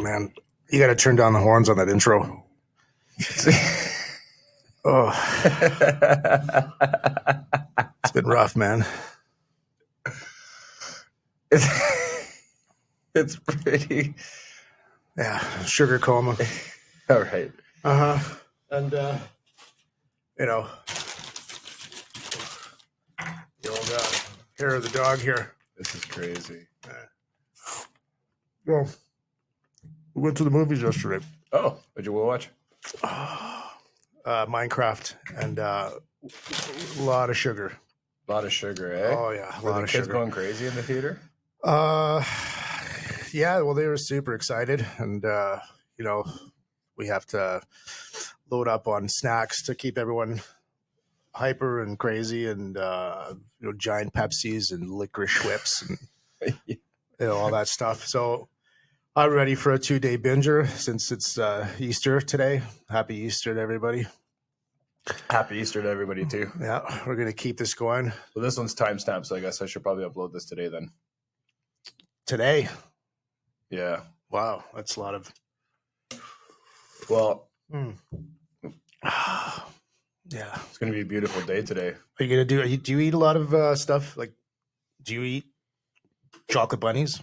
man. You got to turn down the horns on that intro. Oh, it's been rough, man. It's pretty. Yeah, sugar coma. All right. And you know, the old hair of the dog here. This is crazy. Well, we went to the movies yesterday. Oh, what'd you watch? Minecraft and a lot of sugar. A lot of sugar, eh? Oh yeah, a Were lot the of kids sugar. going crazy in the theater? Yeah. Well, they were super excited, and you know, we have to load up on snacks to keep everyone hyper and crazy, and giant Pepsis and licorice whips and all that stuff. So I'm ready for a 2-day binger since it's Easter today. Happy Easter to everybody. Happy Easter to everybody, too. Yeah, we're going to keep this going. Well, this one's timestamped, so I guess I should probably upload this today then. Today? Yeah. Wow, that's a lot of... Well, yeah. It's going to be a beautiful day today. Are you going to do you eat a lot of stuff? Like, do you eat chocolate bunnies?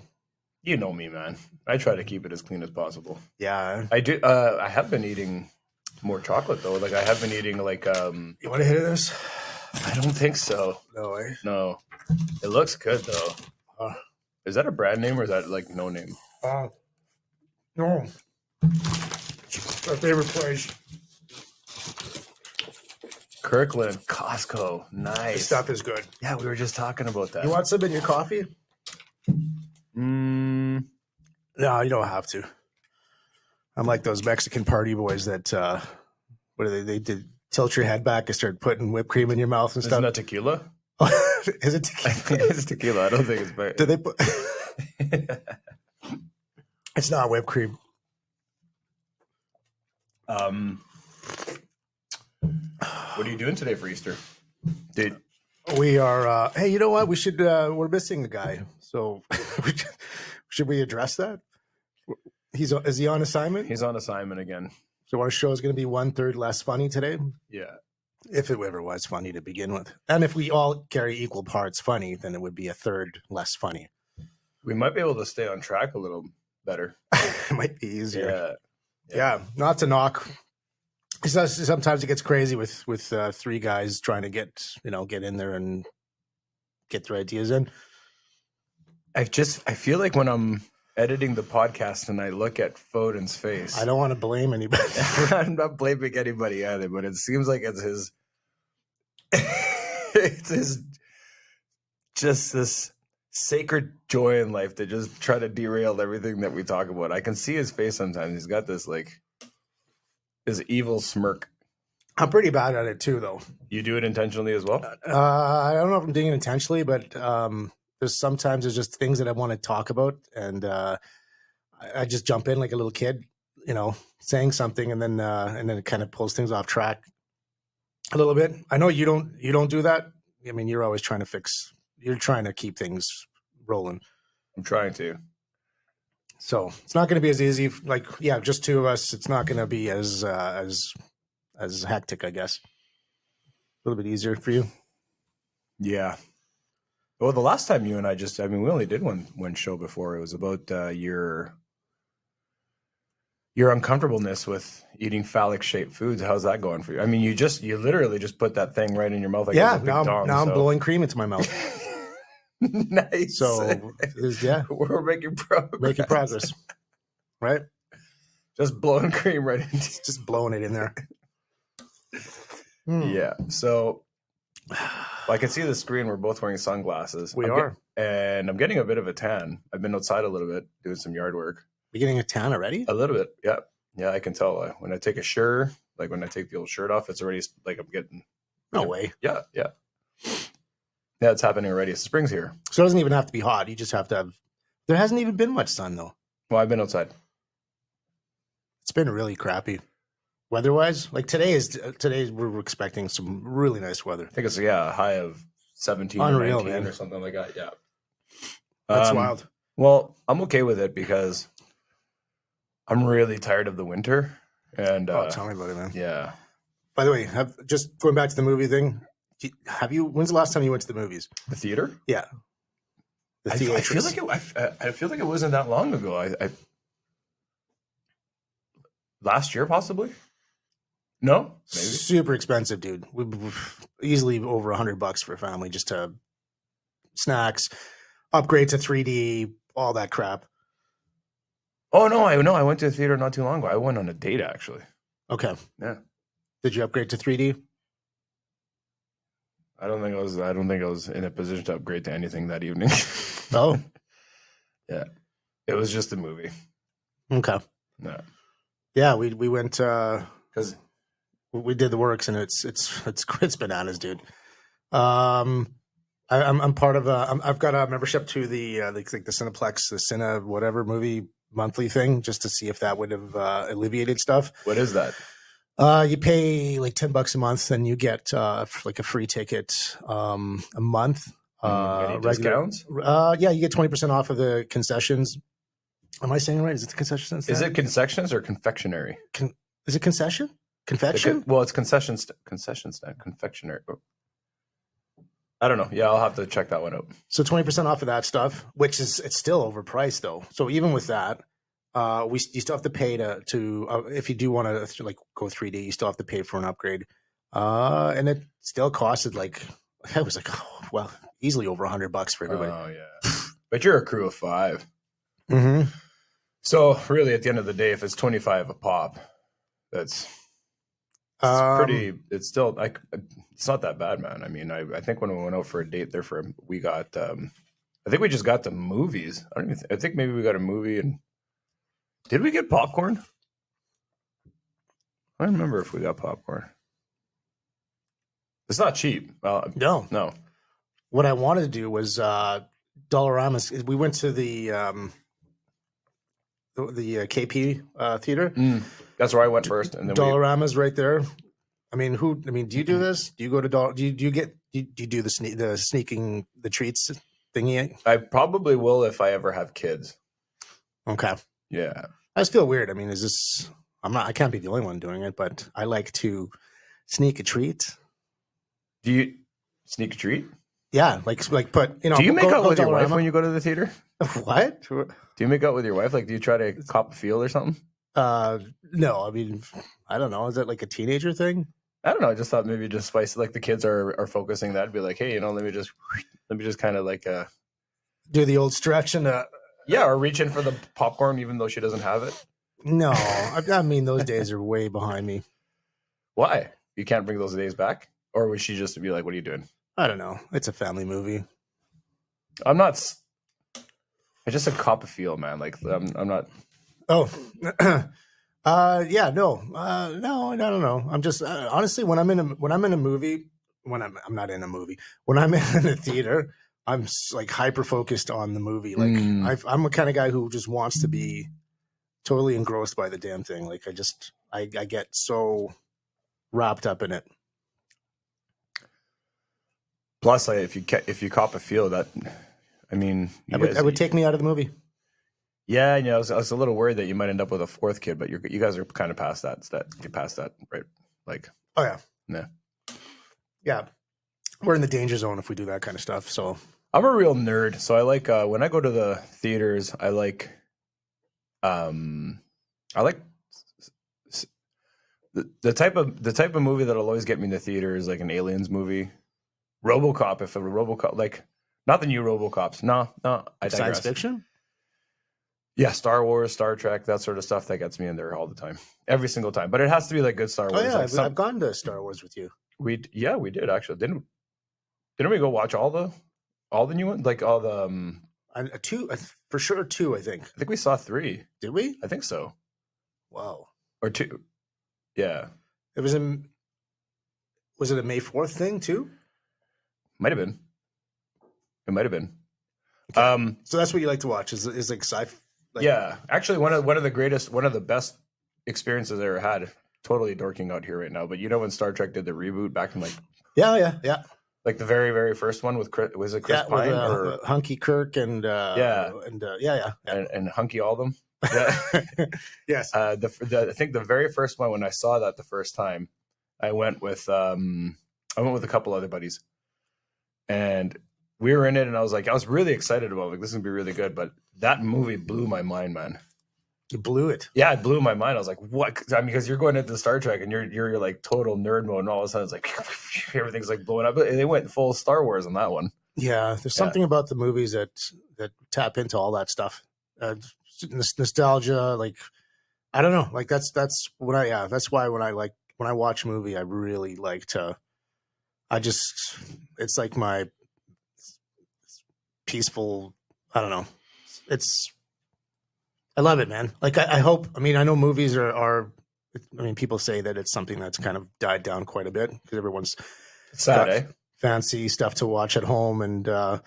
You know me, man. I try to keep it as clean as possible. Yeah. I do. I have been eating more chocolate, though. Like, I have been eating, like... You want to hit this? I don't think so. No way. No. It looks good, though. Is that a brand name or is that, like, no name? No. It's our favorite place. Kirkland, Costco. Nice. This stuff is good. Yeah, we were just talking about that. You want some in your coffee? No, you don't have to. I'm like those Mexican party boys that, what are they did tilt your head back and start putting whipped cream in your mouth and stuff. Isn't that tequila? Is it I tequila? think it's tequila. I don't think it's better. Do they put... It's not whipped cream. What are you doing today for Easter? Dude, We are, hey, you know what? We should, we're missing a guy. So should we address that? Is he on assignment? he's on assignment again. So our show is going to be 1/3 less funny today. Yeah. If it ever was funny to begin with. And if we all carry equal parts funny, then it would be 1/3 less funny. We might be able to stay on track a little better. It might be easier. Yeah. Not to knock. Sometimes it gets crazy with 3 guys trying to get in there and get their ideas in. I feel like when I'm editing the podcast and I look at Foden's face. I don't want to blame anybody. I'm not blaming anybody either, but it seems like it's his just this sacred joy in life to just try to derail everything that we talk about. I can see his face sometimes. He's got this his evil smirk. I'm pretty bad at it too, though. You do it intentionally as well? I don't know if I'm doing it intentionally, but there's just things that I want to talk about, and I just jump in like a little kid, saying something, and then it kind of pulls things off track a little bit. I know you don't do that. I mean, you're always trying to keep things rolling. I'm trying to. So it's not going to be as easy. Like, yeah, just 2 of us. It's not going to be as hectic, I guess. A little bit easier for you. Yeah. Well, the last time you and I we only did one show before. It was about your uncomfortableness with eating phallic shaped foods. How's that going for you? I mean, you literally just put that thing right in your mouth. Like Yeah. it was a big Now dong, I'm blowing cream into my mouth. Nice. So we're making progress. Making progress, right? Just blowing cream right into. Just blowing it in there. Yeah. So I can see the screen. We're both wearing sunglasses. We are. And I'm getting a bit of a tan. I've been outside a little bit doing some yard work. You're getting a tan already? A little bit. Yeah. Yeah, I can tell. When I take a shirt, like when I take the old shirt off, it's already like I'm getting. No way. Yeah. Yeah. Yeah, it's happening already. Spring's here. So it doesn't even have to be hot. You just have to have. There hasn't even been much sun, though. Well, I've been outside. It's been really crappy weather-wise. Like today we're expecting some really nice weather. I think it's a high of 17 Unreal, or 19 man. or something like that. Yeah. That's wild. Well, I'm okay with it because I'm really tired of the winter, and Oh, tell me about it, man. yeah, By the way, just going back to the movie thing. When's the last time you went to the movies? the theater. Yeah, the I feel like I feel like it wasn't that long ago. I last year possibly. No, maybe. Super expensive, dude. Easily over $100 for a family just to snacks, upgrade to 3D, all that crap. Oh no, I went to a theater not too long ago. I went on a date actually. Okay. Yeah. Did you upgrade to 3D? I don't think I was in a position to upgrade to anything that evening. Oh. Yeah. It was just a movie. Okay. No. Yeah, we went Because we did the works, and it's bananas, dude. I'm part of I've got a membership to the like the Cineplex, the Cine whatever movie monthly thing, just to see if that would have alleviated stuff. what is that? You pay like $10 a month, and you get like a free ticket a month. Any discounts? Yeah, you get 20% off of the concessions. Am I saying it right? Is it the concessions? Is it concessions or confectionery? Is it concession? Confection? Well, it's concession stand, confectionery. I don't know. Yeah, I'll have to check that one out. So 20% off of that stuff, which is it's still overpriced though. So even with that, you still have to pay to if you do want to like go 3D, you still have to pay for an upgrade, and it still costed like it was like easily over $100 for everybody. Oh yeah, but you're a crew of 5. Mm-hmm. So really, at the end of the day, if it's 25 a pop, that's pretty. It's still like it's not that bad, man. I mean, I think when we went out for a date there we got. I think we just got the movies. I think maybe we got a movie and. Did we get popcorn? I don't remember if we got popcorn. It's not cheap. No. What I wanted to do was Dollarama's. We went to the KP theater. That's where I went first, and then Dollarama's right there. I mean, do you do this? Do you go to do you do the sneaking the treats thingy? I probably will if I ever have kids. Okay. Yeah. I just feel weird. I mean, I can't be the only one doing it, but I like to sneak a treat. Do you sneak a treat? Yeah, like put, Do you make out with your wife when you go to the theater? What? Do you make out with your wife? Like, do you try to cop a feel or something? No, I mean, I don't know. Is it like a teenager thing? I don't know. I just thought maybe just spice like the kids are focusing that. Be like, hey, let me just kind of like do the old stretch and yeah, or reach in for the popcorn even though she doesn't have it. No, I mean those days are way behind me. Why? You can't bring those days back? Or would she just be like, what are you doing? I don't know. It's a family movie. I'm not. I just a cop a feel, man. Like I'm not. Oh, yeah, no, no, I don't know. I'm just honestly when I'm in a movie, I'm not in a movie. When I'm in a theater, I'm like hyper focused on the movie. Like I'm a kind of guy who just wants to be totally engrossed by the damn thing. Like I get so wrapped up in it. Plus, if you cop a feel, that I mean, it would take me out of the movie. Yeah, I was a little worried that you might end up with a 4th kid, but you guys are kind of past that. Get past that, right? Like, oh yeah. We're in the danger zone if we do that kind of stuff. So I'm a real nerd. So I like when I go to the theaters, I like the type of movie that'll always get me in the theater is like an aliens movie. RoboCop, if a RoboCop, like not the new RoboCops. No, I digress. Science fiction? Yeah, Star Wars, Star Trek, that sort of stuff that gets me in there all the time. Every single time. But it has to be like good Star Wars. Oh yeah, like I've gone to Star Wars with you. We did actually. Didn't we go watch all the new ones? Like all the two for sure, 2, I think. I think we saw 3. Did we? I think so. Wow. Or 2. Yeah. Was it a May 4th thing too? Might have been. It might have been. Okay. So that's what you like to watch is like sci-fi. Like, yeah, actually, one of the best experiences I ever had. Totally dorking out here right now, but when Star Trek did the reboot back in like yeah, like the very very first one with Chris, was it Chris Pine with, or Hunky Kirk and yeah and Hunky all them? Yes. I think the very first one, when I saw that the first time, I went with a couple other buddies, and we were in it, and I was really excited about it. Like, this is gonna be really good. But that movie blew my mind, man. You blew it. Yeah, it blew my mind. I was like, what? I mean, because you're going into Star Trek and you're like total nerd mode, and all of a sudden it's like everything's like blowing up. They went full Star Wars on that one. Yeah, there's something about the movies that tap into all that stuff. Nostalgia, like, I don't know, like that's what that's why when I watch a movie, I really like to. It's like my peaceful. I don't know. I love it, man. Like I hope. I mean, I know movies are. I mean, people say that it's something that's kind of died down quite a bit because everyone's Sad, got fancy stuff to watch at home, and and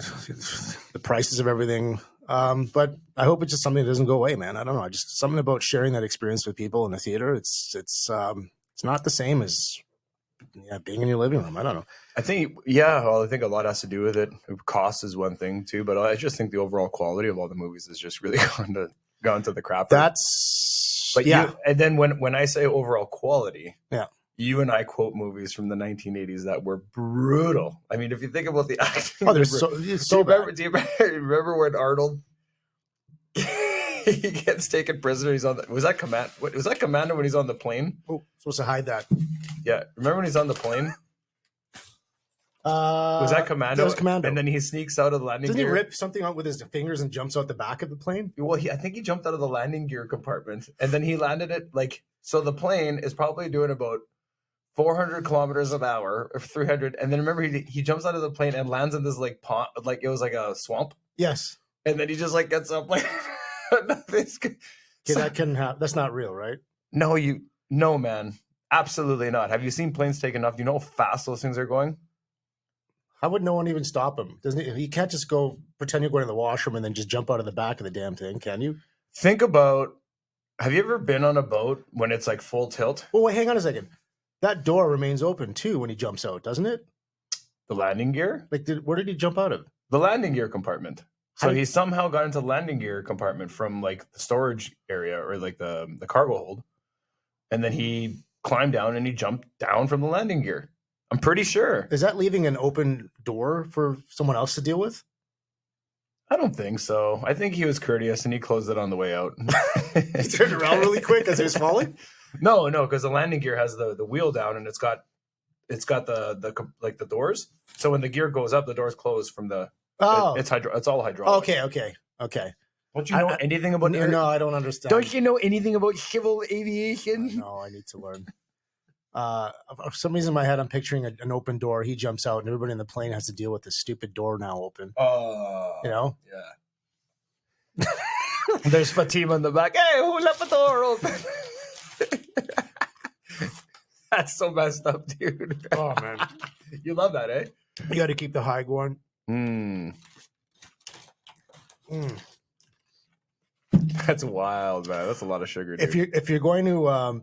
the prices of everything. But I hope it's just something that doesn't go away, man. I don't know. Just something about sharing that experience with people in the theater. It's not the same as being in your living room. I don't know. I think, well, I think a lot has to do with it. Cost is one thing too, but I just think the overall quality of all the movies has just really gone to the crapper. But and then when I say overall quality, yeah, you and I quote movies from the 1980s that were brutal. I mean, if you think about the acting, do you remember when Arnold he gets taken prisoner? He's on was that Commander when he's on the plane? Oh, supposed to hide that. Yeah, remember when he's on the plane? Was that Commando? That was Commando. And then he sneaks out of the landing gear. gear. Doesn't he rip something out with his fingers and jumps out the back of the plane? Well, I think he jumped out of the landing gear compartment, and then he landed it so the plane is probably doing about 400 kilometers an hour or 300. And then remember, he jumps out of the plane and lands in this pond, it was like a swamp. Yes. And then he just gets up that couldn't happen. That's not real, right? No, man. Absolutely not. Have you seen planes taking off? Do you know how fast those things are going? How would no one even stop him? You can't just go pretend you're going to the washroom and then just jump out of the back of the damn thing, can you? Think about, have you ever been on a boat when it's full tilt? Well, wait, hang on a second. That door remains open too when he jumps out, doesn't it? The landing gear? Where did he jump out of? The landing gear compartment. So he somehow got into the landing gear compartment from the storage area or the cargo hold. And then he climbed down and he jumped down from the landing gear. I'm pretty sure. Is that leaving an open door for someone else to deal with? I don't think so. I think he was courteous and he closed it on the way out. He turned around really quick as he was falling? No, because the landing gear has the wheel down and it's got the doors. So when the gear goes up, the doors close from the. Oh, it's all hydraulic. Okay. Don't you know anything about? No, I don't understand. Don't you know anything about civil aviation? No, I need to learn. For some reason in my head, I'm picturing an open door. He jumps out, and everybody in the plane has to deal with this stupid door now open. Yeah. There's Fatima in the back. Hey, who left the door open? That's so messed up, dude. Oh man, you love that, eh? You got to keep the high going. That's wild, man. That's a lot of sugar, dude. If you're going to go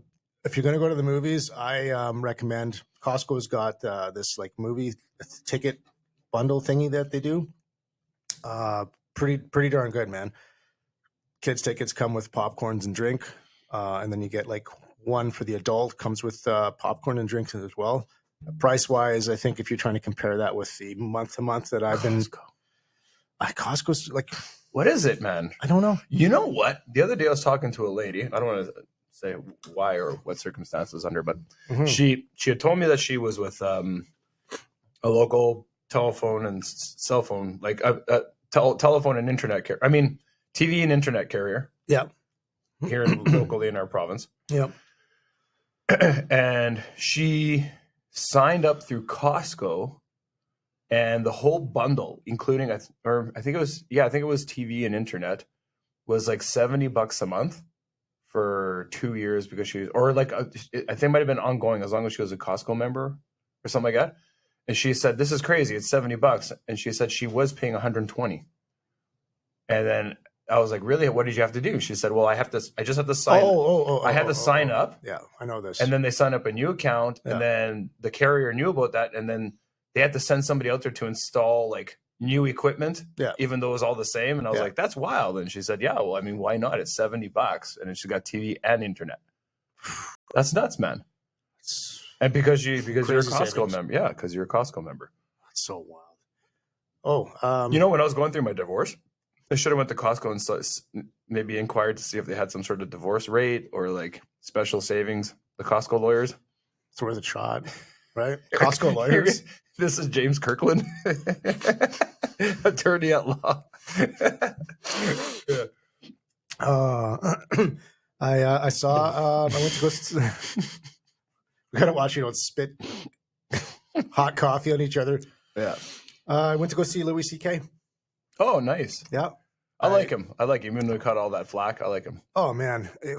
to the movies, I recommend Costco's got this movie ticket bundle thingy that they do. Pretty darn good, man. Kids tickets come with popcorns and drink, and then you get one for the adult comes with popcorn and drinks as well. Price wise, I think if you're trying to compare that with the month to month that I've been, Costco's what is it, man? I don't know. You know what? The other day I was talking to a lady. I don't want to say why or what circumstances under, but she had told me that she was with a local telephone and cell phone, telephone and internet carrier. I mean, TV and internet carrier. Yeah. Here locally in our province. Yeah. And she signed up through Costco, and the whole bundle, including I think it was TV and internet, was $70 a month for 2 years because she was, or I think it might have been ongoing as long as she was a Costco member or something like that. And she said, "This is crazy. It's $70." And she said she was paying $120. And then I was like, "Really? What did you have to do?" She said, "Well, I just have to sign. I had to sign up. Yeah, I know this. And then they sign up a new account, and then the carrier knew about that, and then they had to send somebody out there to install new equipment, Yeah. even though it was all the same. And I was Yeah. like, that's wild. And she said, yeah, well, I mean, why not? It's $70. And then she got TV and internet. That's nuts, man. It's And because you're a crazy Costco savings. member. Yeah, because you're a Costco member. so wild. Oh, You know, when I was going through my divorce, I should have went to Costco and maybe inquired to see if they had some sort of divorce rate or like special savings. The Costco lawyers. it's worth a shot, right? Costco lawyers. This is James Kirkland, attorney at law. Yeah. I saw. I went to go. We gotta watch, spit hot coffee on each other. Yeah. I went to go see Louis C.K. Oh, nice. Yeah, I like him. I like him. Even though he caught all that flack, I like him. Oh man, I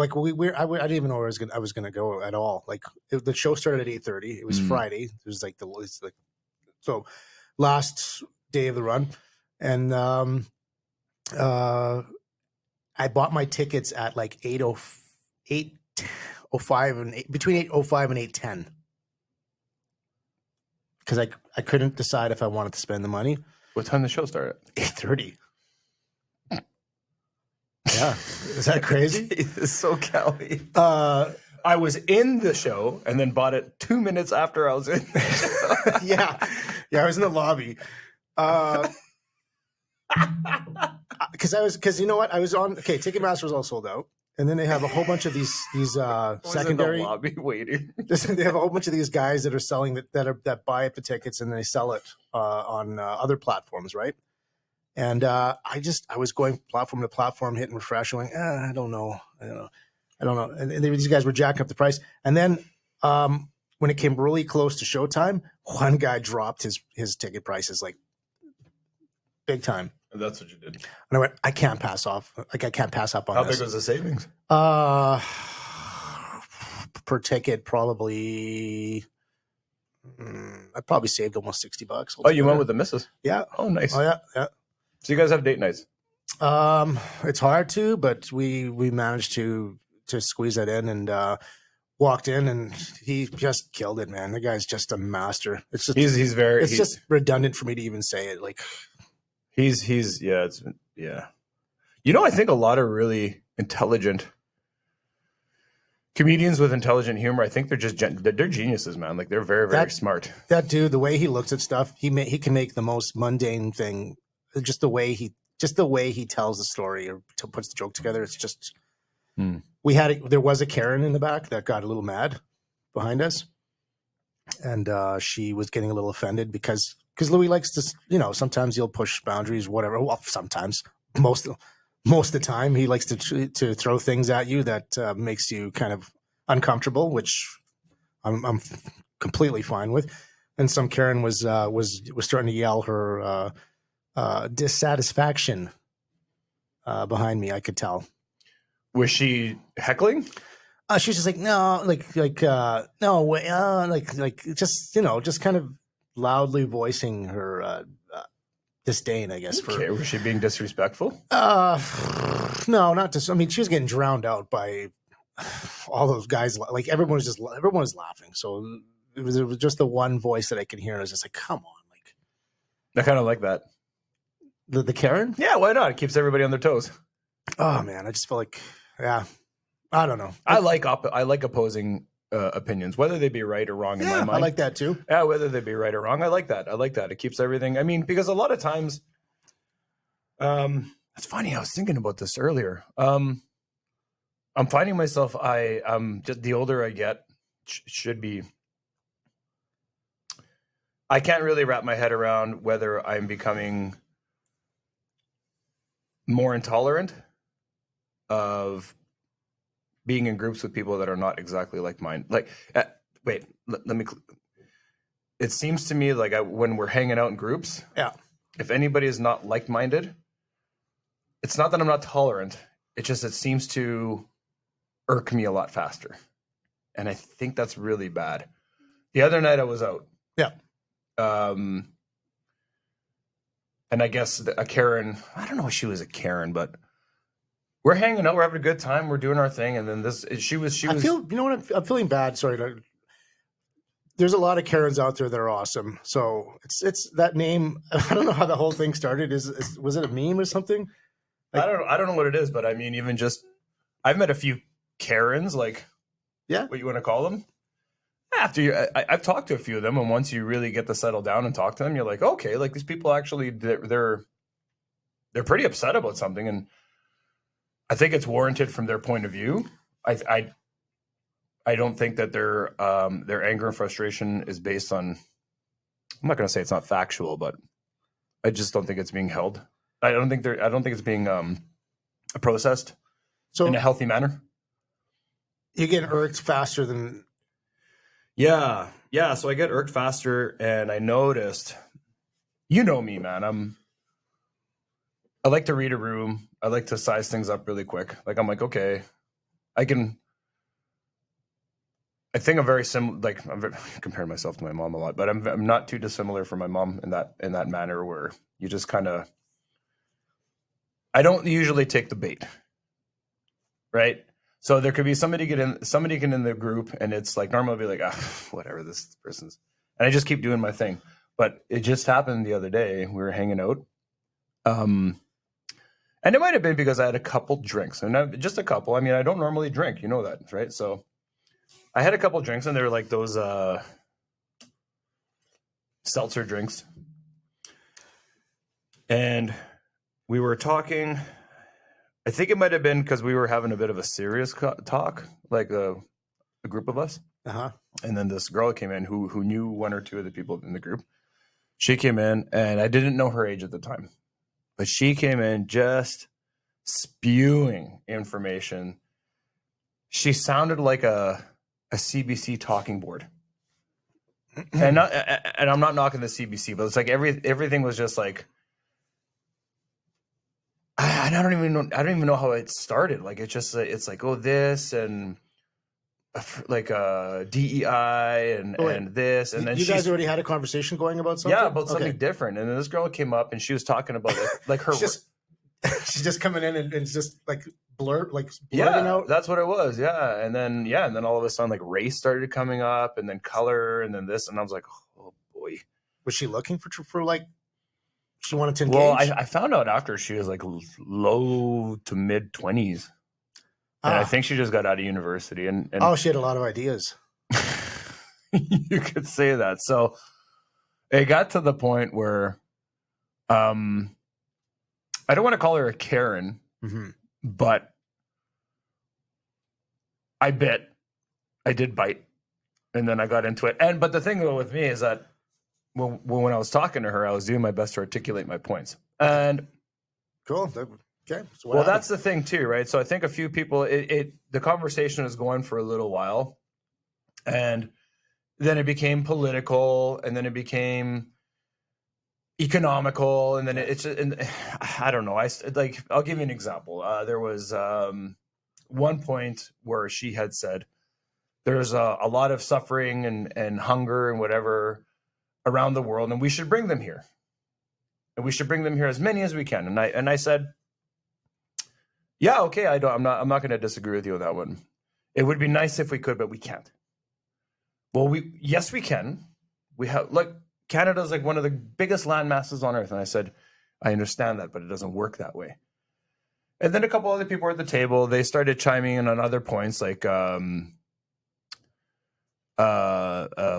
didn't even know I was gonna go at all. Like the show started at 8:30. It was Friday. It was like so last day of the run, and I bought my tickets at like 8:05 and between 8:05 and 8:10 because I couldn't decide if I wanted to spend the money. What time the show started? 8:30. Yeah, is that crazy? It's so Cali. I was in the show and then bought it 2 minutes after I was in. yeah, I was in the lobby. Because you know what, I was on. Okay, Ticketmaster was all sold out, and then they have a whole bunch of these secondary lobby waiting. They have a whole bunch of these guys that are selling that buy up the tickets and they sell it on other platforms, right? And I was going platform to platform, hitting refresh, going, I don't know. And these guys were jacking up the price. And then when it came really close to showtime, one guy dropped his ticket prices like big time. And that's what you did. And I went, I can't pass up on How this. big was the savings? Per ticket, probably I probably saved almost $60. Oh, you went with the missus? Yeah. Oh, nice. Oh, yeah. So you guys have date nights? It's hard to, but we managed to squeeze that in and walked in and he just killed it, man. The guy's just a master. It's just it's just redundant for me to even say it. Like he's yeah. You know, I think a lot of really intelligent comedians with intelligent humor, I think they're geniuses, man. Like they're very, very smart. That dude, the way he looks at stuff, he can make the most mundane thing. Just the way he tells the story or puts the joke together. It's just there was a Karen in the back that got a little mad behind us, and she was getting a little offended because Louis likes to, sometimes he'll push boundaries, whatever. Well, sometimes most of the time he likes to throw things at you that makes you kind of uncomfortable, which I'm completely fine with. And some Karen was starting to yell her dissatisfaction behind me. I could tell. Was she heckling? She was just like, no, no way, just kind of loudly voicing her disdain, I guess. Okay, was she being disrespectful? No, not just. I mean, she was getting drowned out by all those guys. Like everyone was laughing. So it was just the one voice that I could hear. And I was just like, come on, like. I kind of like that. The Karen? Yeah, why not? It keeps everybody on their toes. Oh man, I just feel like, yeah, I don't know. I like opposing opinions, whether they be right or wrong in my mind. I like that too. Yeah, whether they be right or wrong. I like that. It keeps everything. I mean, because a lot of times, it's funny. I was thinking about this earlier. I'm finding myself, just the older I get, should be. I can't really wrap my head around whether I'm becoming more intolerant of being in groups with people that are not exactly like mine. Like, wait, let me. It seems to me like when we're hanging out in groups, if anybody is not like-minded, it's not that I'm not tolerant. It seems to irk me a lot faster, and I think that's really bad. The other night I was out, and I guess a Karen. I don't know if she was a Karen, but. We're hanging out. We're having a good time. We're doing our thing, and then she was. I feel. You know what? I'm feeling bad. Sorry. there's a lot of Karens out there that are awesome. So it's that name. I don't know how the whole thing started. Was it a meme or something? I don't know what it is, but I mean, even just I've met a few Karens, like what you want to call them. After I've talked to a few of them, and once you really get to settle down and talk to them, you're like, okay, like these people actually they're pretty upset about something, and I think it's warranted from their point of view. I don't think that their anger and frustration is based on. I'm not going to say it's not factual, but I just don't think it's being held. I don't think it's being processed in a healthy manner. You get irked faster than. Yeah. So I get irked faster, and I noticed. You know me, man. I like to read a room. I like to size things up really quick. Like I'm like, okay, I think I'm very similar. Like I'm comparing myself to my mom a lot, but I'm not too dissimilar from my mom in that manner where you just kind of. I don't usually take the bait, right? So there could be somebody get in the group, and it's like normally I'll be like, whatever, this person's, and I just keep doing my thing. But it just happened the other day. We were hanging out, and it might have been because I had a couple drinks, and just a couple. I mean, I don't normally drink, you know that, right? So I had a couple drinks, and they were like those seltzer drinks, and we were talking. I think it might have been because we were having a bit of a serious talk, like a group of us. Uh-huh. And then this girl came in who knew one or two of the people in the group. She came in, and I didn't know her age at the time, but she came in just spewing information. She sounded like a CBC talking board. and I'm not knocking the CBC, but it's like everything was just like, I don't even know how it started. Like it's like, oh, this and like DEI and this, and then you guys already had a conversation going about something. Yeah, about something different. And then this girl came up and she was talking about like her. She's just coming in and just like blurting out. That's what it was. Yeah, and then all of a sudden like race started coming up, and then color, and then this, and I was like, oh boy. Was she looking for like? She wanted to engage? Well, I found out after she was like low to mid 20s. And I think she just got out of university. And she had a lot of ideas. You could say that. So it got to the point where I don't want to call her a Karen, but I did bite. And then I got into it. But the thing with me is that when I was talking to her, I was doing my best to articulate my points. And cool. Okay. So that's the thing too, right? So I think a few people, the conversation was going for a little while, and then it became political, and then it became economical, and then I don't know. I'll give you an example. There was one point where she had said there's a lot of suffering and hunger and whatever around the world, and we should bring them here, and we should bring them here as many as we can. And I said, yeah, okay. I'm not going to disagree with you on that one. It would be nice if we could, but we can't. Well, yes, we can. We have Canada's like one of the biggest land masses on earth, and I said, I understand that, but it doesn't work that way. And then a couple other people were at the table. They started chiming in on other points like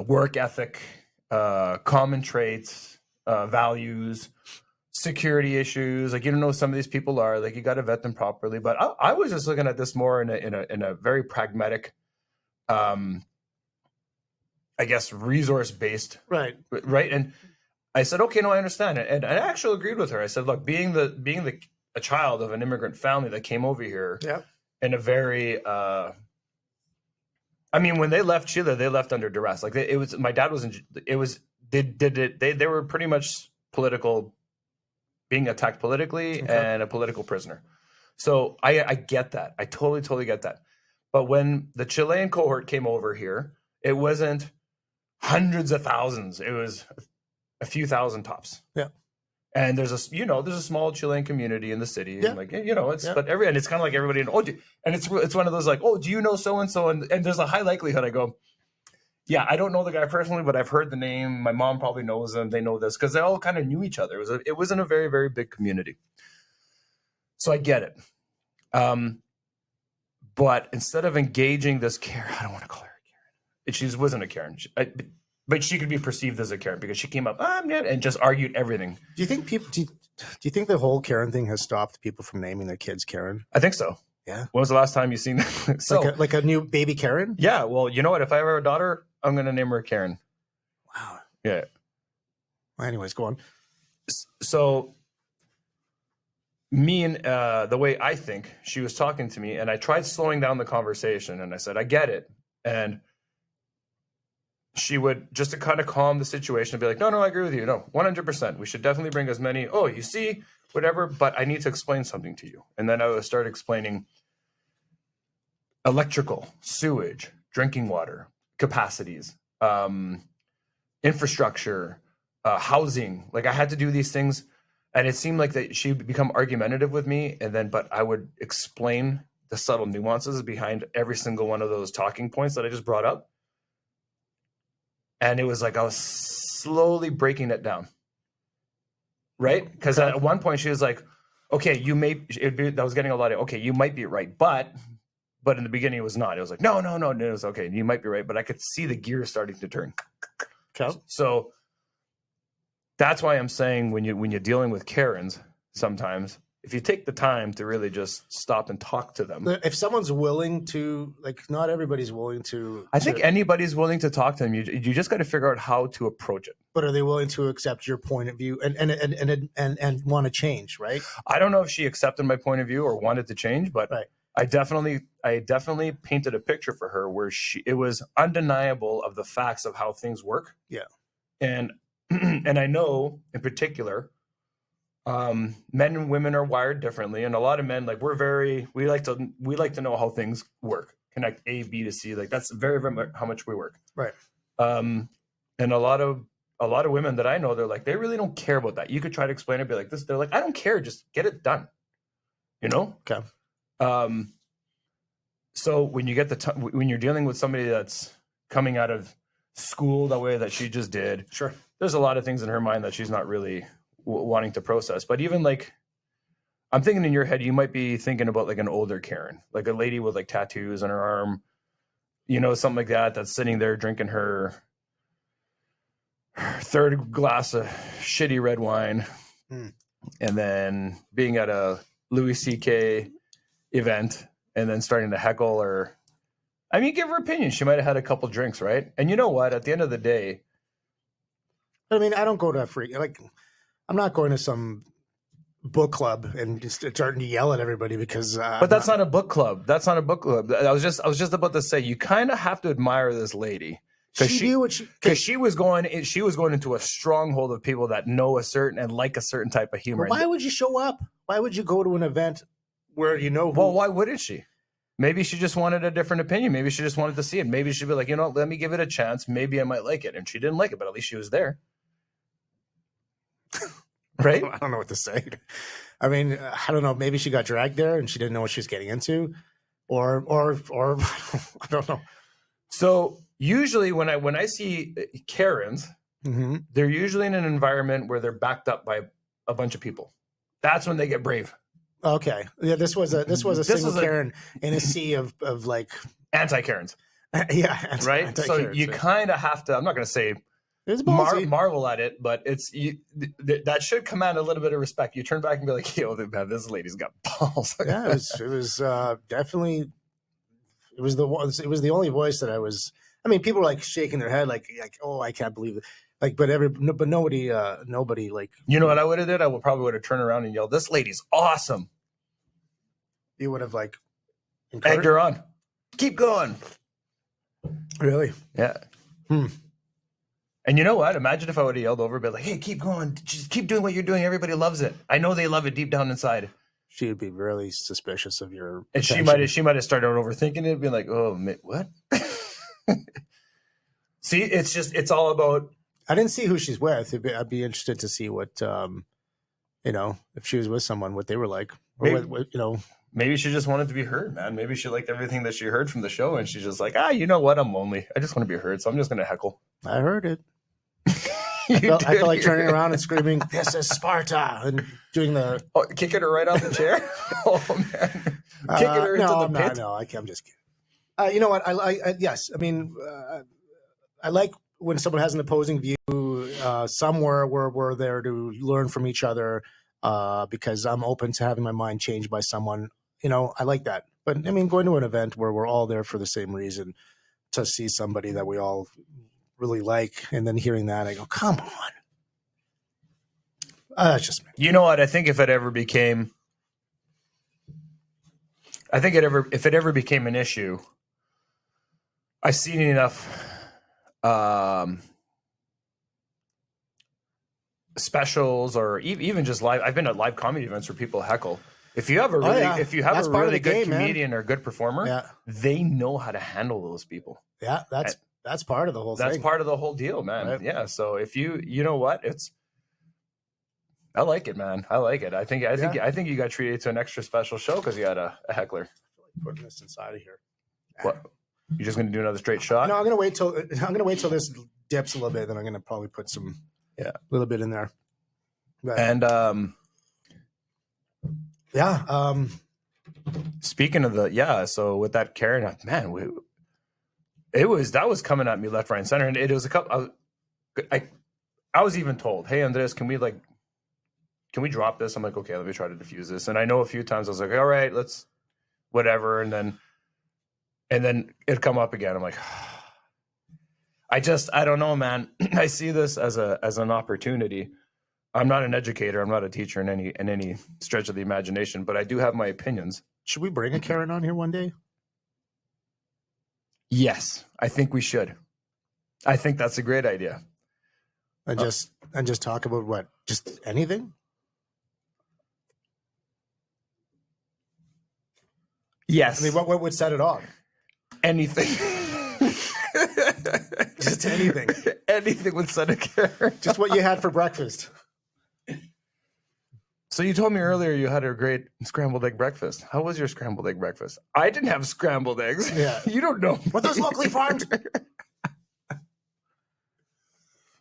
work ethic, common traits, values, security issues. Like, you don't know some of these people are, like, you got to vet them properly. But I was just looking at this more in a very pragmatic, I guess, resource based, right. And I said, okay, no, I understand it, and I actually agreed with her. I said, look, being a child of an immigrant family that came over here, in a very, I mean, when they left Chile, they left under duress. Like it was, my dad was they were pretty much being attacked politically and a political prisoner. So I get that. I totally get that. But when the Chilean cohort came over here, it wasn't hundreds of thousands. It was a few thousand tops. Yeah. And there's a small Chilean community in the city. Yeah. And but and it's kind of like everybody and it's one of those like, oh, do you know so-and-so? And there's a high likelihood I go, Yeah, I don't know the guy personally, but I've heard the name. My mom probably knows him. They know this because they all kind of knew each other. It was in a very, very big community. So I get it. But instead of engaging this Karen, I don't want to call her a Karen. She wasn't a Karen. But she could be perceived as a Karen because she came up, and just argued everything. Do you think people? Do you think the whole Karen thing has stopped people from naming their kids Karen? I think so. Yeah. When was the last time you seen that? So, like a new baby Karen? Yeah. Well, you know what? If I ever have a daughter, I'm going to name her Karen. Wow. Yeah. Well, anyways, go on. So me and the way I think, she was talking to me, and I tried slowing down the conversation, and I said, I get it. And she would, just to kind of calm the situation, be like, no, I agree with you. No, 100%. We should definitely bring as many. Oh, you see, whatever, but I need to explain something to you. And then I would start explaining electrical, sewage, drinking water, capacities, infrastructure, housing. Like I had to do these things, and it seemed like that she would become argumentative with me. And then, but I would explain the subtle nuances behind every single one of those talking points that I just brought up. And it was like I was slowly breaking it down, right? Because at one point she was like, "Okay, you may." That was getting a lot of, "Okay, you might be right," but in the beginning it was not. It was like, "No, it was okay. You might be right," but I could see the gears starting to turn. Okay. So that's why I'm saying when you're dealing with Karens, sometimes if you take the time to really just stop and talk to them. If someone's willing to, like, not everybody's willing to. I think anybody's willing to talk to them. You just got to figure out how to approach it. But are they willing to accept your point of view and want to change, right? I don't know if she accepted my point of view or wanted to change, but right. I definitely painted a picture for her where it was undeniable of the facts of how things work. Yeah. And I know in particular, men and women are wired differently, and a lot of men, like, we like to know how things work, connect A, B to C. Like that's very, very much how much we work. Right. And a lot of women that I know, they're like, they really don't care about that. You could try to explain it, be like this. They're like, I don't care. Just get it done. You know? Okay. So when you get when you're dealing with somebody that's coming out of school the way that she just did, sure, there's a lot of things in her mind that she's not really wanting to process. But even like, I'm thinking in your head, you might be thinking about like an older Karen, like a lady with like tattoos on her arm, you know, something like that, that's sitting there drinking her third glass of shitty red wine, and then being at a Louis C.K. event and then starting to heckle, or, I mean, give her opinion. She might have had a couple drinks, right? And you know what? At the end of the day, I mean, I don't go to I'm not going to some book club and just starting to yell at everybody because. But that's not a book club. That's not a book club. I was just about to say, you kind of have to admire this lady. Because she was going into a stronghold of people that know a certain type of humor. Well, why would you show up? Why would you go to an event where you know? Well, why wouldn't she? Maybe she just wanted a different opinion. Maybe she just wanted to see it. Maybe she'd be like, you know, let me give it a chance. Maybe I might like it. And she didn't like it, but at least she was there. Right? I don't know what to say. I mean, I don't know. Maybe she got dragged there and she didn't know what she was getting into, or I don't know. So usually when I see Karens, they're usually in an environment where they're backed up by a bunch of people. That's when they get brave. Okay. Yeah, this was a single Karen in a sea of like anti-Karens. Yeah. Right. So you kind of have to, I'm not going to say marvel at it, but that should command a little bit of respect. You turn back and be like, yo, man, this lady's got balls. Yeah, it was definitely, it was the only voice that I was. I mean, people were like shaking their head, like, oh, I can't believe it. Like, but nobody, like. You know what I would have did? I probably would have turned around and yelled, "This lady's awesome." You would have like egged her on. Keep going. Really? Yeah. And you know what? Imagine if I would have yelled over, but like, "Hey, keep going. Just keep doing what you're doing. Everybody loves it. I know they love it deep down inside." She would be really suspicious of your. And she might have started overthinking it, being like, "Oh, what?" See, it's all about. I didn't see who she's with. I'd be interested to see what, if she was with someone, what they were like, or what. maybe she just wanted to be heard, man. Maybe she liked everything that she heard from the show, and she's just like, you know what? I'm lonely. I just want to be heard, so I'm just going to heckle. I heard it. I felt like turning around and screaming, "This is Sparta!" and doing the kicking her right off the chair. Oh man, kicking her into the pit. No, I'm just kidding. You know what? Yes. I mean, I like when someone has an opposing view. Somewhere where we're there to learn from each other, because I'm open to having my mind changed by someone. You know, I like that. But I mean, going to an event where we're all there for the same reason, to see somebody that we all really like, and then hearing that, I go, come on. That's just me. You know what? I think if it ever became an issue, I've seen enough specials or even just live. I've been at live comedy events where people heckle. If you have a really good comedian or good performer, they know how to handle those people. Yeah, that's part of the whole thing. That's part of the whole deal, man. Right. Yeah. So if you know what, I like it, man. I like it. I think you got treated to an extra special show because you had a heckler. Putting this inside of here. What? You're just gonna do another straight shot? No, I'm gonna wait till this dips a little bit. Then I'm gonna probably put some little bit in there. But, and speaking of so with that Karen, man, that was coming at me left, right, and center, and it was a couple. I was even told, "Hey, Andres, can we drop this?" I'm like, "Okay, let me try to diffuse this." And I know a few times I was like, "All right, let's whatever," and then it'd come up again. I'm like, I don't know, man. I see this as an opportunity. I'm not an educator. I'm not a teacher in any stretch of the imagination, but I do have my opinions. Should we bring a Karen on here one day? Yes, I think we should. I think that's a great idea. And just talk about what? Just anything? Yes. I mean, what would set it off? Anything. Just anything. Anything would set a Karen. Just what you had for breakfast. So you told me earlier you had a great scrambled egg breakfast. How was your scrambled egg breakfast? I didn't have scrambled eggs. Yeah. You don't know. Were those locally farmed?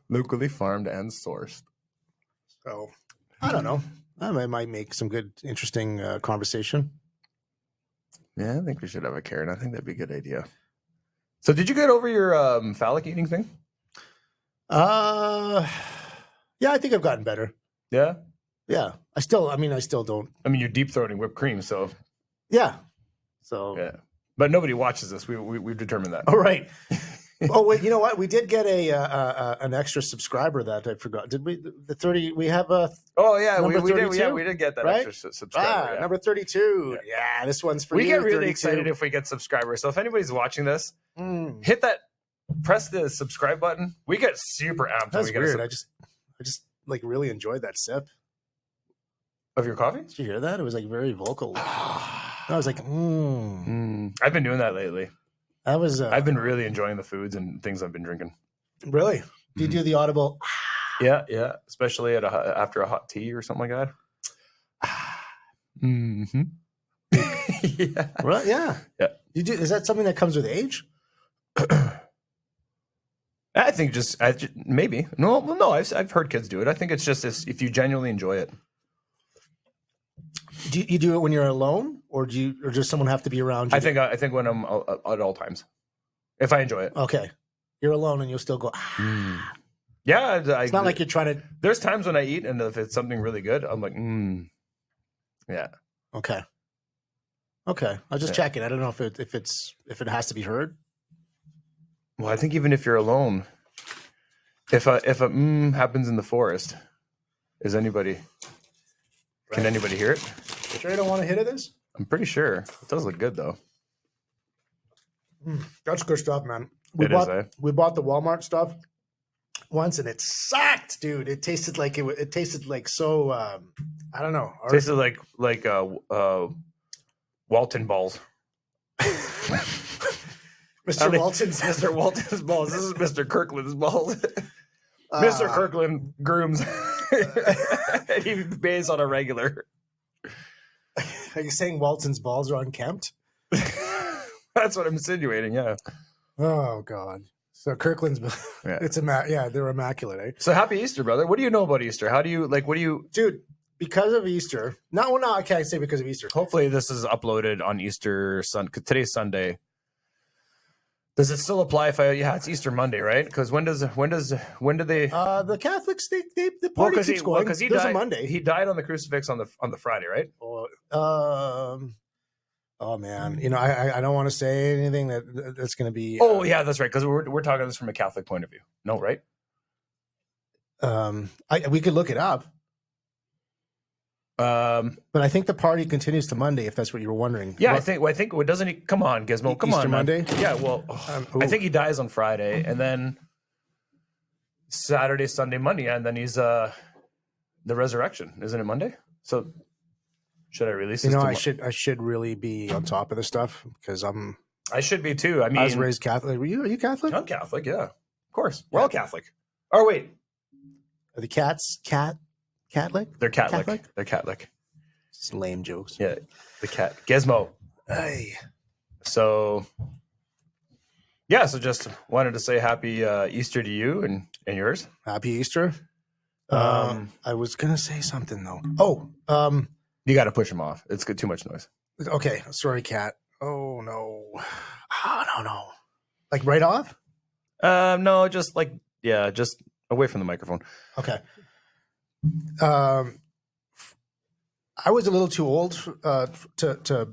Locally farmed and sourced. So, I don't know. I might make some good, interesting conversation. Yeah, I think we should have a Karen. I think that'd be a good idea. So did you get over your phallic eating thing? Yeah, I think I've gotten better. Yeah? Yeah. I still don't. I mean, you're deep throating whipped cream, so. Yeah. So. Yeah. But nobody watches this. We've determined that. All right. Oh, wait, you know what? We did get an extra subscriber that I forgot. Did we? The 30, we have a. Oh, yeah. We did. Yeah, we did get that right? extra subscriber. Number 32. Yeah, this one's for you. We get really 32. excited if we get subscribers. So if anybody's watching this, press the subscribe button. We get super amped. That's weird. I just like really enjoyed that sip. Of your coffee? Did you hear that? It was like very vocal. I was like, I've been doing that lately. That was. I've been really enjoying the foods and things I've been drinking. Really? Do you do the audible? Yeah. Especially after a hot tea or something like that. Mm-hmm. Yeah. Right? Yeah. Yeah. You do? Is that something that comes with age? I think maybe. No. I've heard kids do it. I think it's just if you genuinely enjoy it. Do you do it when you're alone, or does someone have to be around you? I think when I'm at all times, if I enjoy it. Okay, you're alone and you'll still go. Yeah, it's not like you're trying to. There's times when I eat, and if it's something really good, I'm like, yeah. Okay. I'll just check it. I don't know if it has to be heard. Well, I think even if you're alone, if a happens in the forest, can anybody hear it? You sure you don't want to hit it? This? I'm pretty sure. It does look good though. That's good stuff, man. We bought the Walmart stuff once, and it sucked, dude. It tasted like it tasted like so. I don't know. It tasted like Walton balls. Mr. Walton's balls. This is Mr. Kirkland's balls. Mr. Kirkland grooms. He bays on a regular. Are you saying Walton's balls are unkempt? That's what I'm insinuating. Yeah. Oh God. So Kirkland's, Yeah. they're immaculate, eh? So happy Easter, brother. What do you know about Easter? How do you like? What do you? Dude, because of Easter. No, I can't say because of Easter. Hopefully, this is uploaded on Easter Sunday. Today's Sunday. Does it still apply if I? Yeah, it's Easter Monday, right? Because when do they? The Catholics, the party keeps going. Because he There's died. a Monday. He died on the crucifix on the Friday, right? Oh man, I don't want to say anything that's going to be. Oh yeah, that's right. Because we're talking this from a Catholic point of view. No, right? We could look it up. But I think the party continues to Monday, if that's what you were wondering. Yeah, I think doesn't he? Come on, Gizmo. Come Easter on, Monday. Man. Yeah, well, I think he dies on Friday, and then Saturday, Sunday, Monday, and then he's the resurrection. Isn't it Monday? So should I release this? I should really be on top of this stuff because I should be too. I mean, I was raised Catholic. Are you Catholic? I'm Catholic. Yeah, of course. We're all Catholic. Oh wait, are the cats Catholic? They're Catholic. They're Catholic. It's lame jokes. Yeah, the cat Gizmo. Hey. So yeah, so just wanted to say happy Easter to you and yours. Happy Easter. I was gonna say something though. You got to push him off. It's too much noise. Okay, sorry, cat. Oh no. No. Like right off? No, just just away from the microphone. Okay. I was a little too old to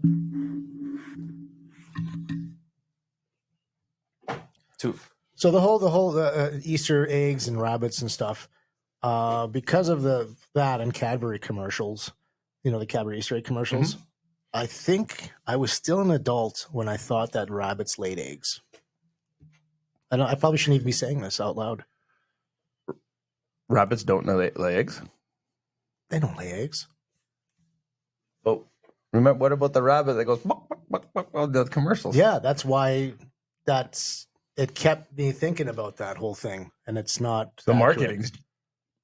So the whole Easter eggs and rabbits and stuff, because of that and Cadbury commercials, the Cadbury Easter egg commercials. Mm-hmm. I think I was still an adult when I thought that rabbits laid eggs. I probably shouldn't even be saying this out loud. Rabbits don't lay eggs. They don't lay eggs. Oh, remember what about the rabbit that goes buck, buck, buck, buck, the commercials? Yeah, that's why it kept me thinking about that whole thing, and it's not the marketing.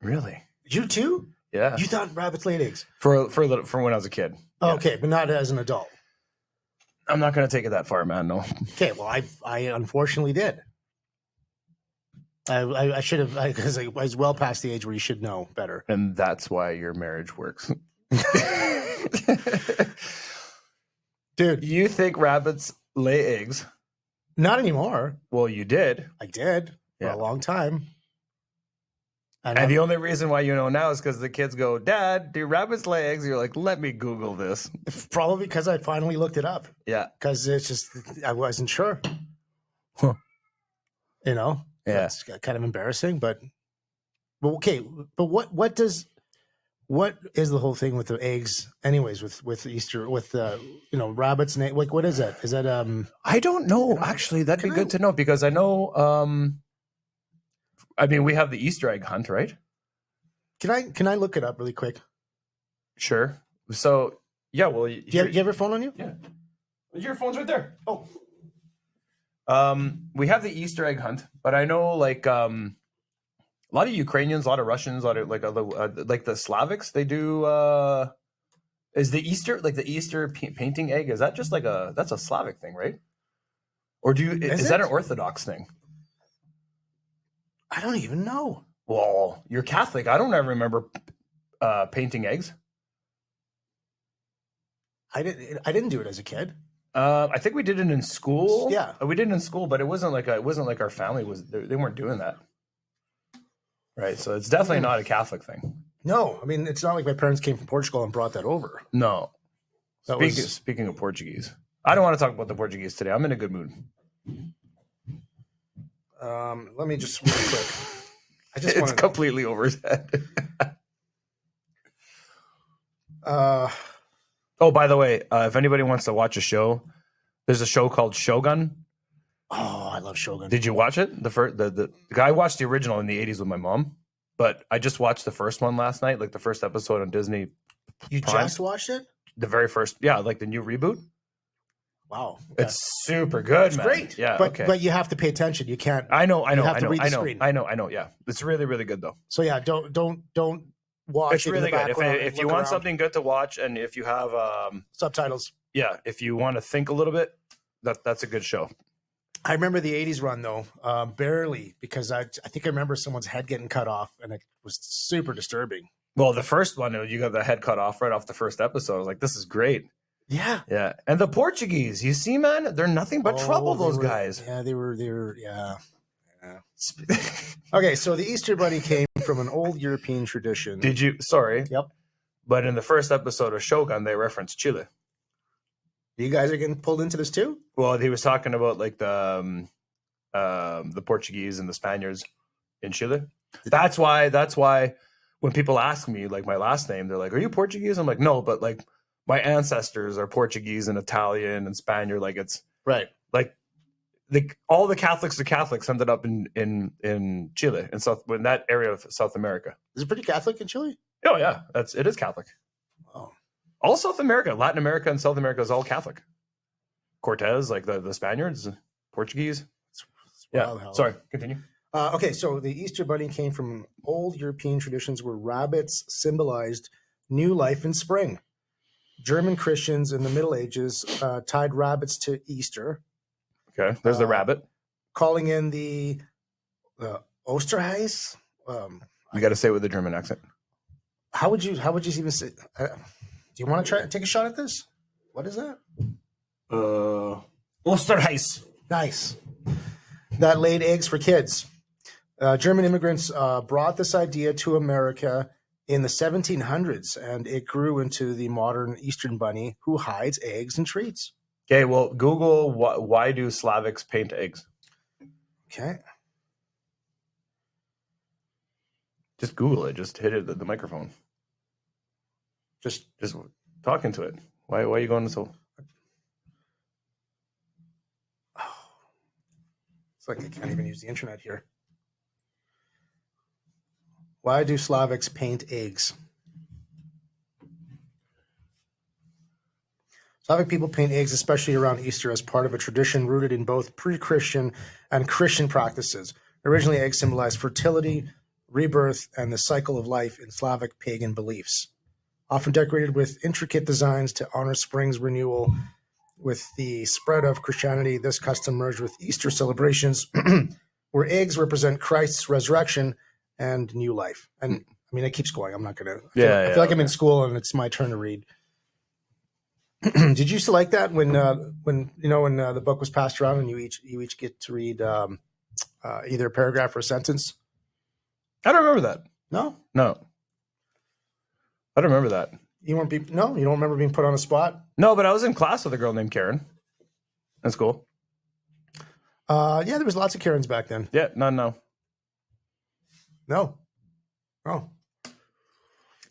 Really? You too? Yeah. You thought rabbits laid eggs for when I was a kid. Oh, yeah. Okay, but not as an adult. I'm not going to take it that far, man. No. Okay, well, I unfortunately did. I should have, because I was well past the age where you should know better. And that's why your marriage works. Dude. You think rabbits lay eggs? Not anymore. Well, you did. I did for a long time. And the only reason why you know now is because the kids go, Dad, do rabbits lay eggs? You're like, let me Google this. Probably because I finally looked it up. Yeah. Because it's just, I wasn't sure. Huh. Yeah. That's kind of embarrassing, but okay. But what is the whole thing with the eggs anyways, with Easter, with rabbits and eggs? Like, what is that? Is that, I don't know. Actually, that'd be good to know because I know, we have the Easter egg hunt, right? Can I look it up really quick? Sure. So yeah, well, do you have your phone on you? Yeah. Your phone's right there. Oh. We have the Easter egg hunt, but I know like a lot of Ukrainians, a lot of Russians, a lot of like the Slavics, they do. Is the Easter painting egg? Is that just that's a Slavic thing, right? Or is that an Orthodox thing? I don't even know. Well, you're Catholic. I don't ever remember painting eggs. I didn't do it as a kid. I think we did it in school. Yeah, we did it in school, but it wasn't like our family they weren't doing that. Right, so it's definitely not a Catholic thing. No, I mean it's not like my parents came from Portugal and brought that over. No. Speaking of Portuguese, I don't want to talk about the Portuguese today. I'm in a good mood. Let me just real quick. It's completely over his head. Oh, by the way, if anybody wants to watch a show, there's a show called Shogun. Oh, I love Shogun. Did you watch it? The guy watched the original in the 80s with my mom, but I just watched the first one last night, like the first episode on Disney. You Prime. Just watched it? The very first, like the new reboot. Wow, it's super good. It's great. Yeah, but you have to pay attention. You can't. I know. You have to read the screen. I know. Yeah, it's really, really good though. So yeah, don't watch It's it really in the good. background. If you want something good to watch, and if you have subtitles. yeah, if you want to think a little bit, that's a good show. I remember the 80s run, though, barely, because I think I remember someone's head getting cut off, and it was super disturbing. Well, the first one, you got the head cut off right off the first episode. I was like, this is great. Yeah. Yeah. And the Portuguese, you see, man, they're nothing but trouble, those guys. Yeah, they were, yeah. Okay, so the Easter Bunny came from an old European tradition. Did you? Sorry. Yep. But in the first episode of Shogun, they referenced Chile. You guys are getting pulled into this too? Well, he was talking about like the Portuguese and the Spaniards in Chile. That's why when people ask me like my last name, they're like, "Are you Portuguese?" I'm like, "No," but like my ancestors are Portuguese and Italian and Spaniard. Like it's right. Like all the Catholics ended up in Chile in that area of South America. Is it pretty Catholic in Chile? Oh yeah, it is Catholic. Oh. All South America, Latin America, and South America is all Catholic. Cortez, like the Spaniards, Portuguese. Yeah. Sorry, continue. Okay, so the Easter Bunny came from old European traditions where rabbits symbolized new life in spring. German Christians in the Middle Ages tied rabbits to Easter. Okay, there's the rabbit. Calling in the Osterreis. You got to say it with a German accent. How would you even say? Do you want to take a shot at this? What is that? Osterreis. Nice. That laid eggs for kids. German immigrants brought this idea to America in the 1700s, and it grew into the modern Eastern Bunny who hides eggs and treats. Okay, well, Google why do Slavics paint eggs? Okay. Just Google it. Just hit it at the microphone. Just talk into it. Why are you going so? It's like I can't even use the internet here. Why do Slavics paint eggs? Slavic people paint eggs, especially around Easter, as part of a tradition rooted in both pre-Christian and Christian practices. Originally, eggs symbolized fertility, rebirth, and the cycle of life in Slavic pagan beliefs. Often decorated with intricate designs to honor spring's renewal. With the spread of Christianity, this custom merged with Easter celebrations, where eggs represent Christ's resurrection and new life. And I mean, it keeps going. I'm not going to. I feel like I'm in school and it's my turn to read. Did you used to like that when the book was passed around and you each get to read either a paragraph or a sentence? I don't remember that. No. I don't remember that. You don't remember being put on a spot? No, but I was in class with a girl named Karen. That's cool. Yeah, there was lots of Karens back then. Yeah, no. No. Oh.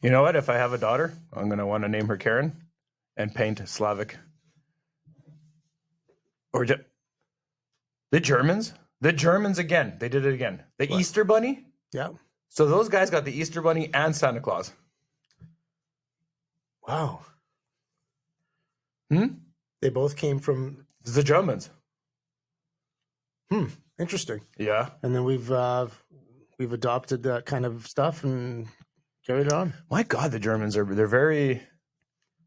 You know what? If I have a daughter, I'm going to want to name her Karen and paint Slavic. Or the Germans again. They did it again. The what? Easter Bunny? Yeah. So those guys got the Easter Bunny and Santa Claus. Wow. They both came from the Germans. Interesting. Yeah. And then we've adopted that kind of stuff and carried it on. My God, the Germans they're very,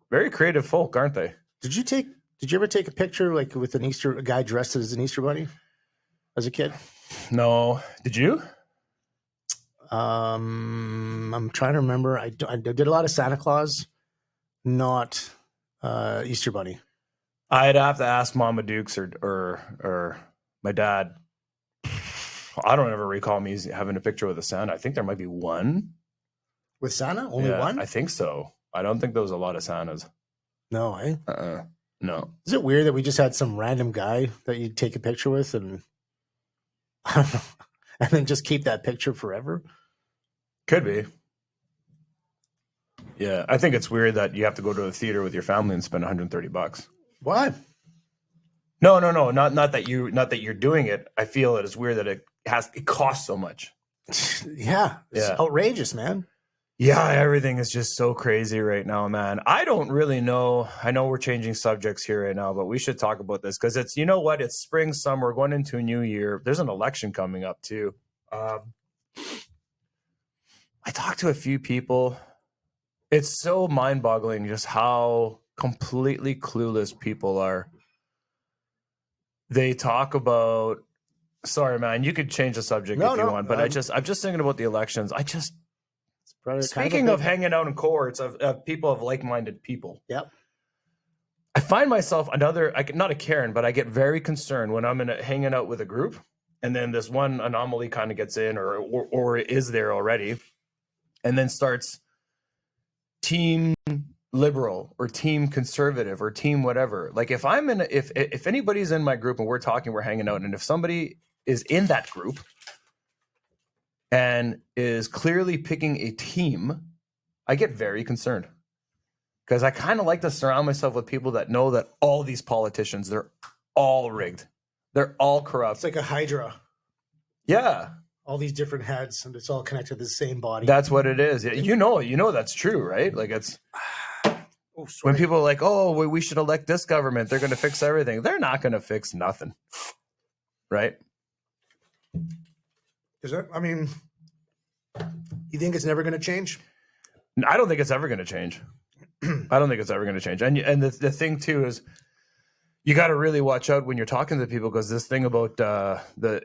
very creative folk, aren't they? Did you ever take a picture like with a guy dressed as an Easter Bunny as a kid? No. Did you? I'm trying to remember. I did a lot of Santa Claus, not Easter Bunny. I'd have to ask Mama Dukes or my dad. I don't ever recall me having a picture with a Santa. I think there might be one. With Santa? Only one? I think so. I don't think there was a lot of Santas. No, eh? No. Is it weird that we just had some random guy that you'd take a picture with and I don't know, and then just keep that picture forever? Could be. Yeah, I think it's weird that you have to go to a theater with your family and spend $130. Why? No. Not that you're doing it. I feel it is weird that it costs so much. Yeah, it's outrageous, man. Yeah, everything is just so crazy right now, man. I don't really know. I know we're changing subjects here right now, but we should talk about this because it's, you know what? It's spring, summer. We're going into a new year. There's an election coming up too. I I talked to a few people. It's so mind-boggling just how completely clueless people are. They talk about, sorry, man, you could change the subject if you want, but I'm just thinking about the elections. Speaking of hanging out in cohorts of people, of like-minded people. Yep. I find myself not a Karen, but I get very concerned when I'm hanging out with a group, and then this one anomaly kind of gets in or is there already, and then starts team liberal or team conservative or team whatever. Like if anybody's in my group and we're talking, we're hanging out, and if somebody is in that group and is clearly picking a team, I get very concerned. Because I kind of like to surround myself with people that know that all these politicians, they're all rigged. They're all corrupt. It's like a hydra. Yeah. All these different heads, and it's all connected to the same body. That's what it is. You know that's true, right? Like it's when people are like, oh, we should elect this government. They're going to fix everything. They're not going to fix nothing. Right? Is that, I mean, you think it's never going to change? I don't think it's ever going to change. I don't think it's ever going to change. And the thing too is you got to really watch out when you're talking to people, because this thing about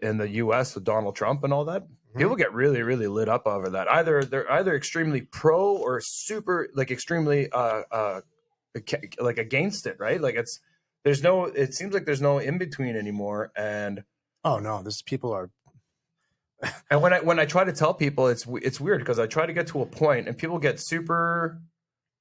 in the U.S. with Donald Trump and all that, people get really, really lit up over that. They're either extremely pro or super extremely like against it, right? Like it seems like there's no in between anymore. And oh no, people are. And when I try to tell people, it's weird, because I try to get to a point and people get super.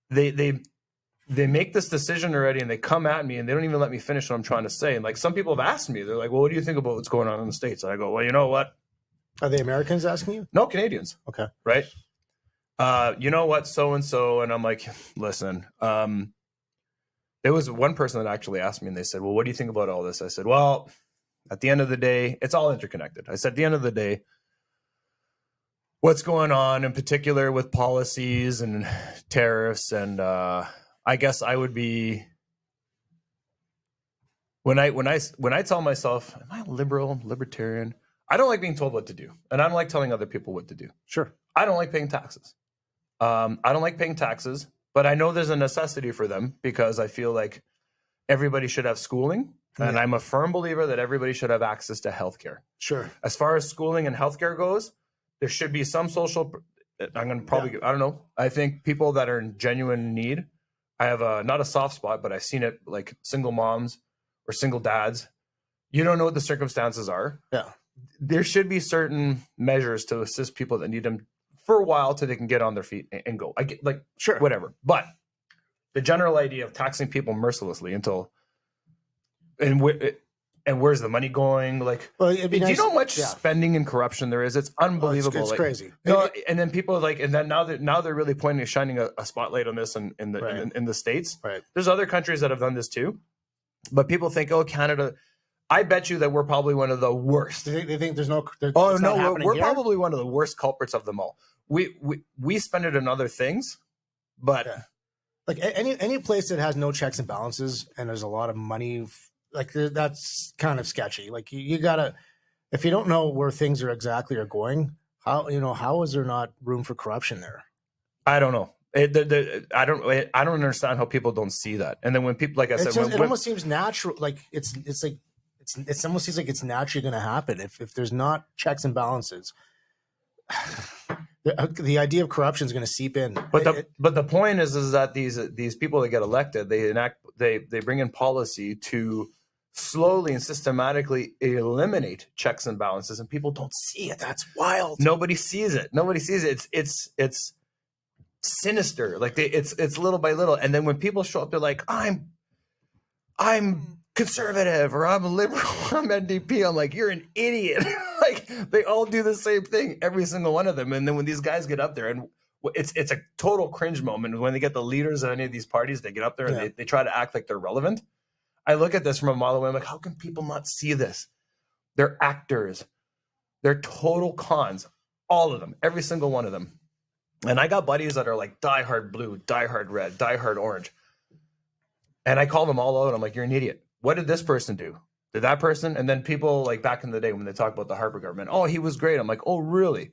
They make this decision already, and they come at me and they don't even let me finish what I'm trying to say. And like some people have asked me, they're like, well, what do you think about what's going on in the States? And I go, well, you know what? Are they Americans asking you? No, Canadians. Okay. Right. You know what? So-and-so. And I'm like, listen, there was one person that actually asked me, and they said, well, what do you think about all this? I said, well, at the end of the day, it's all interconnected. I said, at the end of the day, what's going on in particular with policies and tariffs, and I guess I would be when I tell myself, am I libertarian? I don't like being told what to do, and I don't like telling other people what to do. Sure. I don't like paying taxes. I don't like paying taxes, but I know there's a necessity for them, because I feel like everybody should have schooling, and I'm a firm believer that everybody should have access to healthcare. Sure. As far as schooling and healthcare goes, there should be some social. I'm going to probably. I don't know. I think people that are in genuine need. I have not a soft spot, but I've seen it, like single moms or single dads. You don't know what the circumstances are. Yeah. There should be certain measures to assist people that need them for a while till they can get on their feet and go. I get sure, whatever. But the general idea of taxing people mercilessly until and where's the money going? Like, well, it'd be do you nice, know how much spending and corruption there is? It's unbelievable. It's crazy. No, and then people are like, and then now they're really pointing, shining a spotlight on this in the States. Right. There's other countries that have done this too, but people think, oh, Canada. I bet you that we're probably one of the worst. They think there's no. Oh no, we're probably one of the worst culprits of them all. We spend it on other things, but like any place that has no checks and balances and there's a lot of money. Like that's kind of sketchy. Like you gotta, if you don't know where things are going, how is there not room for corruption there? I don't know. I don't understand how people don't see that. And then when people, like I said, it almost seems natural. Like it almost seems like it's naturally going to happen if there's not checks and balances. The idea of corruption is going to seep in. But the point is that these people that get elected, they bring in policy to slowly and systematically eliminate checks and balances, and people don't see it. That's wild. Nobody sees it. It's sinister. Like it's little by little, and then when people show up, they're like, I'm conservative, or I'm a liberal, I'm NDP. I'm like, you're an idiot. Like they all do the same thing, every single one of them. And then when these guys get up there, and it's a total cringe moment when they get the leaders of any of these parties, they get up there and they try to act like they're relevant. I look at this from a mile away. I'm like, how can people not see this? They're actors. They're total cons. All of them, every single one of them. And I got buddies that are like diehard blue, diehard red, diehard orange. And I call them all out. I'm like, you're an idiot. What did this person do? Did that person? And then people like back in the day when they talk about the Harper government, oh, he was great. I'm like, oh, really?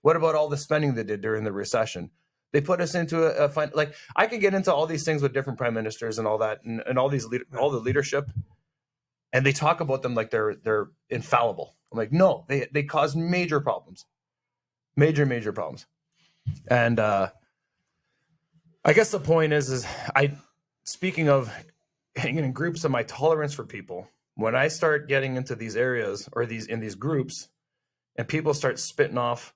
What about all the spending they did during the recession? They put us into a fund. Like, I could get into all these things with different prime ministers and all that, and all these all the leadership, and they talk about them like they're infallible. I'm like, no, they cause major problems, major problems. And I guess the point is speaking of hanging in groups and my tolerance for people, when I start getting into these areas or in these groups, and people start spitting off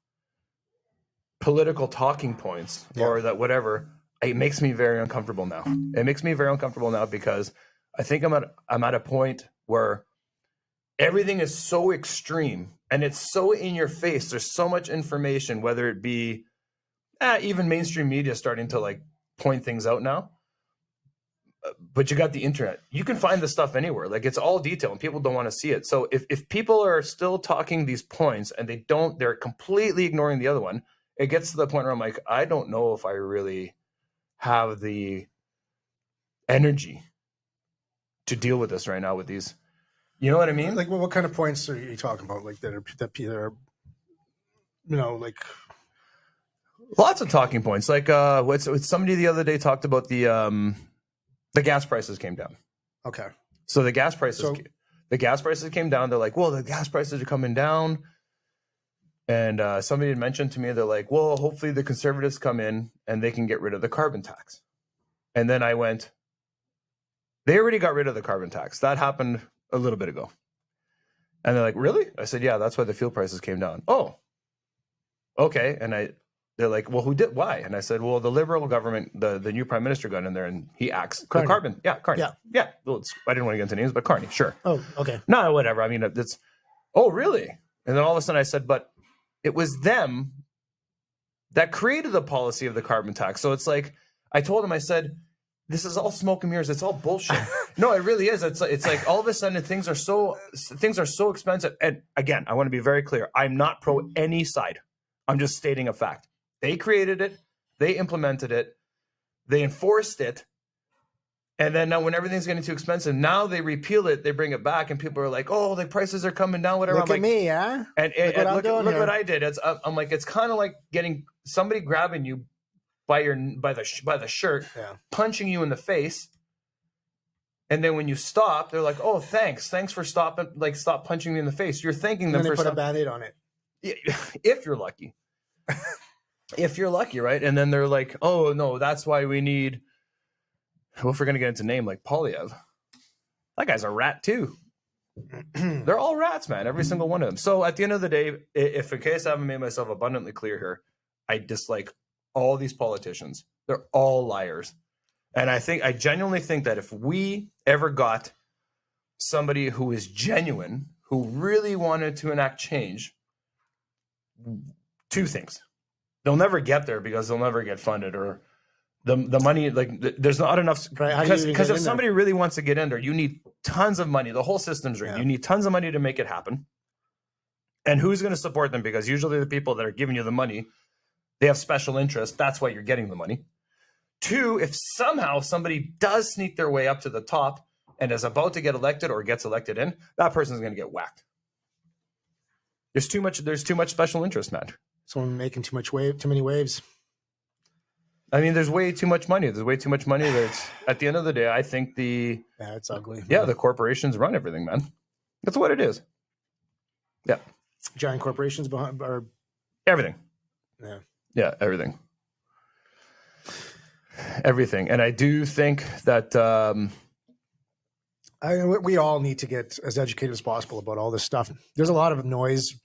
political talking points or that whatever, it makes me very uncomfortable now. It makes me very uncomfortable now because I think I'm at a point where everything is so extreme and it's so in your face. There's so much information, whether it be even mainstream media starting to like point things out now. But you got the internet. You can find this stuff anywhere. Like, it's all detailed and people don't want to see it. So if people are still talking these points and they're completely ignoring the other one, it gets to the point where I'm like, I don't know if I really have the energy to deal with this right now with these. You know what I mean? Like, what kind of points are you talking about? Like that are like lots of talking points. Like somebody the other day talked about the gas prices came down. Okay. So the gas prices came down. They're like, well, the gas prices are coming down. And somebody had mentioned to me, they're like, well, hopefully the Conservatives come in and they can get rid of the carbon tax. And then I went, they already got rid of the carbon tax. That happened a little bit ago. And they're like, really? I said, yeah, that's why the fuel prices came down. Oh, okay. And they're like, well, who did? Why? And I said, well, the Liberal government, the new prime minister got in there and he axed the carbon. Yeah, Carney. Yeah. Well, I didn't want to get into names, but Carney, sure. Oh, okay. No, whatever. I mean, it's, oh, really? And then all of a sudden I said, but it was them that created the policy of the carbon tax. So it's like, I told him, I said, this is all smoke and mirrors. It's all bullshit. No, it really is. It's like all of a sudden things are so expensive. And again, I want to be very clear. I'm not pro any side. I'm just stating a fact. They created it. They implemented it. They enforced it. And then now when everything's getting too expensive, now they repeal it, they bring it back, and people are like, oh, the prices are coming down, whatever. Look at me, huh? And look what I did. I'm like, it's kind of like getting somebody grabbing you by the shirt, punching you in the face. And then when you stop, they're like, oh, thanks for stopping, like, stop punching me in the face. You're thanking them for put a Band-Aid on it. If you're lucky. If you're lucky, right? And then they're like, oh, no, that's why we need... Well, if we're going to get into name like Polyev, that guy's a rat too. They're all rats, man. Every single one of them. So at the end of the day, if in case I haven't made myself abundantly clear here, I dislike all these politicians. They're all liars. And I genuinely think that if we ever got somebody who is genuine, who really wanted to enact change, two things. They'll never get there because they'll never get funded or the money, like there's not enough, because if somebody really wants to get in there, you need tons of money. The whole system's rigged. You need tons of money to make it happen. And who's going to support them? Because usually the people that are giving you the money, they have special interest. That's why you're getting the money. Two, if somehow somebody does sneak their way up to the top and is about to get elected or gets elected in, that person's going to get whacked. There's too much special interest, man. Someone making too many waves. I mean, there's way too much money. There's way too much money. That's at the end of the day, I think it's ugly. Yeah, the corporations run everything, man. That's what it is. Yeah. Giant corporations behind everything. Yeah. Yeah, everything. Everything. And I do think that we all need to get as educated as possible about all this stuff. There's a lot of noise.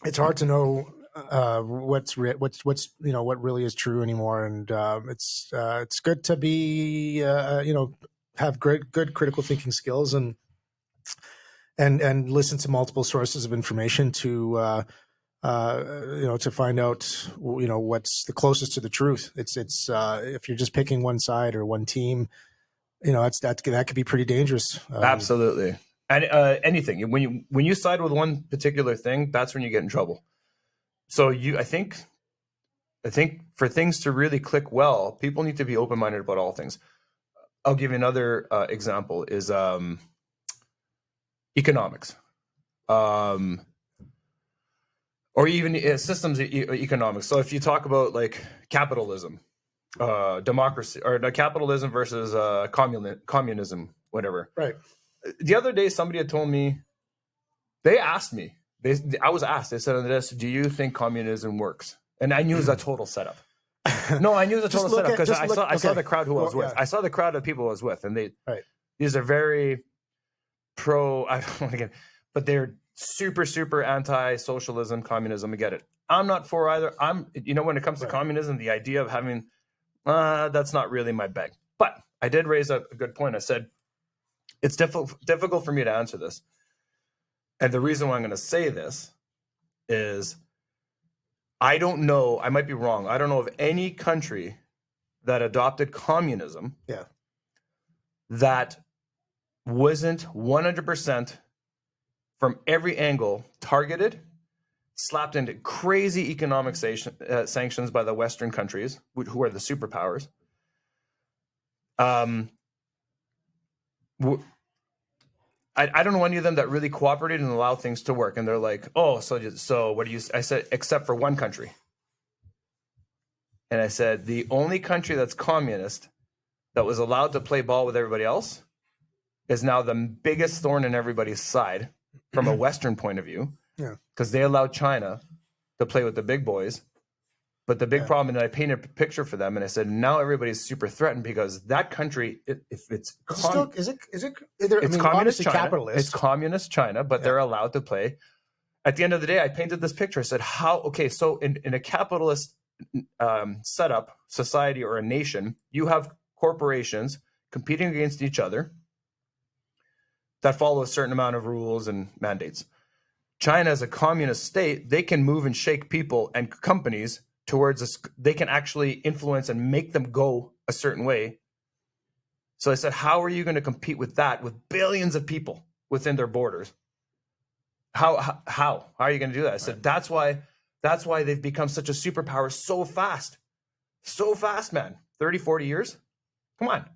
It's hard to know what's what really is true anymore, and it's good to be have good critical thinking skills and listen to multiple sources of information to to find out what's the closest to the truth. It's if you're just picking one side or one team, that could be pretty dangerous. Absolutely. And anything when you side with one particular thing, that's when you get in trouble. So I think for things to really click well, people need to be open-minded about all things. I'll give you another example is economics. or even systems economics. So if you talk about like capitalism, democracy, or no, capitalism versus communism, whatever. Right. The other day, somebody had told me, they asked me, I was asked, they said on this, do you think communism works? And I knew it was a total setup. No, I knew it was a total setup because I saw the crowd who I was with. I saw the crowd of people I was with, and these are very pro, I don't want to get, but they're super, super anti-socialism, communism. I get it. I'm not for either. When it comes to communism, the idea of having, that's not really my bag. But I did raise a good point. I said, it's difficult for me to answer this. And the reason why I'm going to say this is I don't know, I might be wrong. I don't know of any country that adopted communism that wasn't 100% from every angle targeted, slapped into crazy economic sanctions by the Western countries, who are the superpowers. I don't know any of them that really cooperated and allowed things to work. And they're like, oh, so what do you, I said, except for one country. And I said, the only country that's communist that was allowed to play ball with everybody else is now the biggest thorn in everybody's side from a Western point of view. Yeah. Because they allowed China to play with the big boys. But the big problem, and I painted a picture for them, and I said, now everybody's super threatened because that country, if it's communist China, capitalist. It's communist China, but they're allowed to play. At the end of the day, I painted this picture. I said, so in a capitalist setup, society, or a nation, you have corporations competing against each other that follow a certain amount of rules and mandates. China, as a communist state, they can move and shake people and companies towards they can actually influence and make them go a certain way. So I said, how are you going to compete with that with billions of people within their borders? How are you going to do that? I said, that's why they've become such a superpower so fast, man. 30, 40 years. Come on.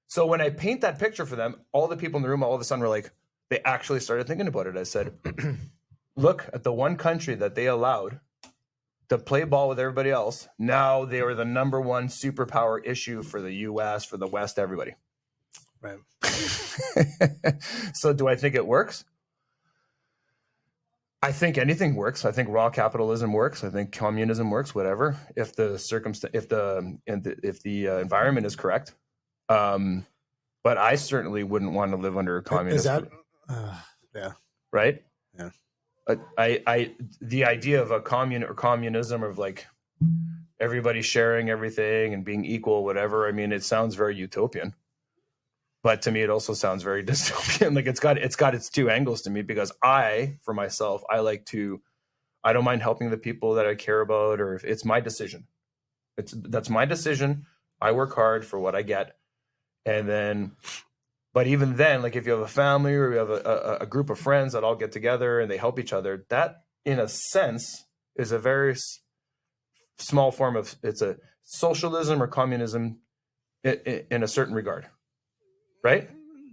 So when I paint that picture for them, all the people in the room all of a sudden were like, they actually started thinking about it. I said, look at the one country that they allowed to play ball with everybody else. Now they are the number one superpower issue for the U.S., for the West, everybody. Right. So do I think it works? I think anything works. I think raw capitalism works. I think communism works. Whatever, if the environment is correct. But I certainly wouldn't want to live under a communist. Is that? Right. Yeah. The idea of a communism of like everybody sharing everything and being equal, whatever. I mean, it sounds very utopian, but to me, it also sounds very dystopian. Like it's got its two angles to me because for myself, I don't mind helping the people that I care about, or if it's my decision. That's my decision. I work hard for what I get. And then, but even then, like if you have a family or you have a group of friends that all get together and they help each other, that in a sense is a very small form of, it's a socialism or communism in a certain regard, right?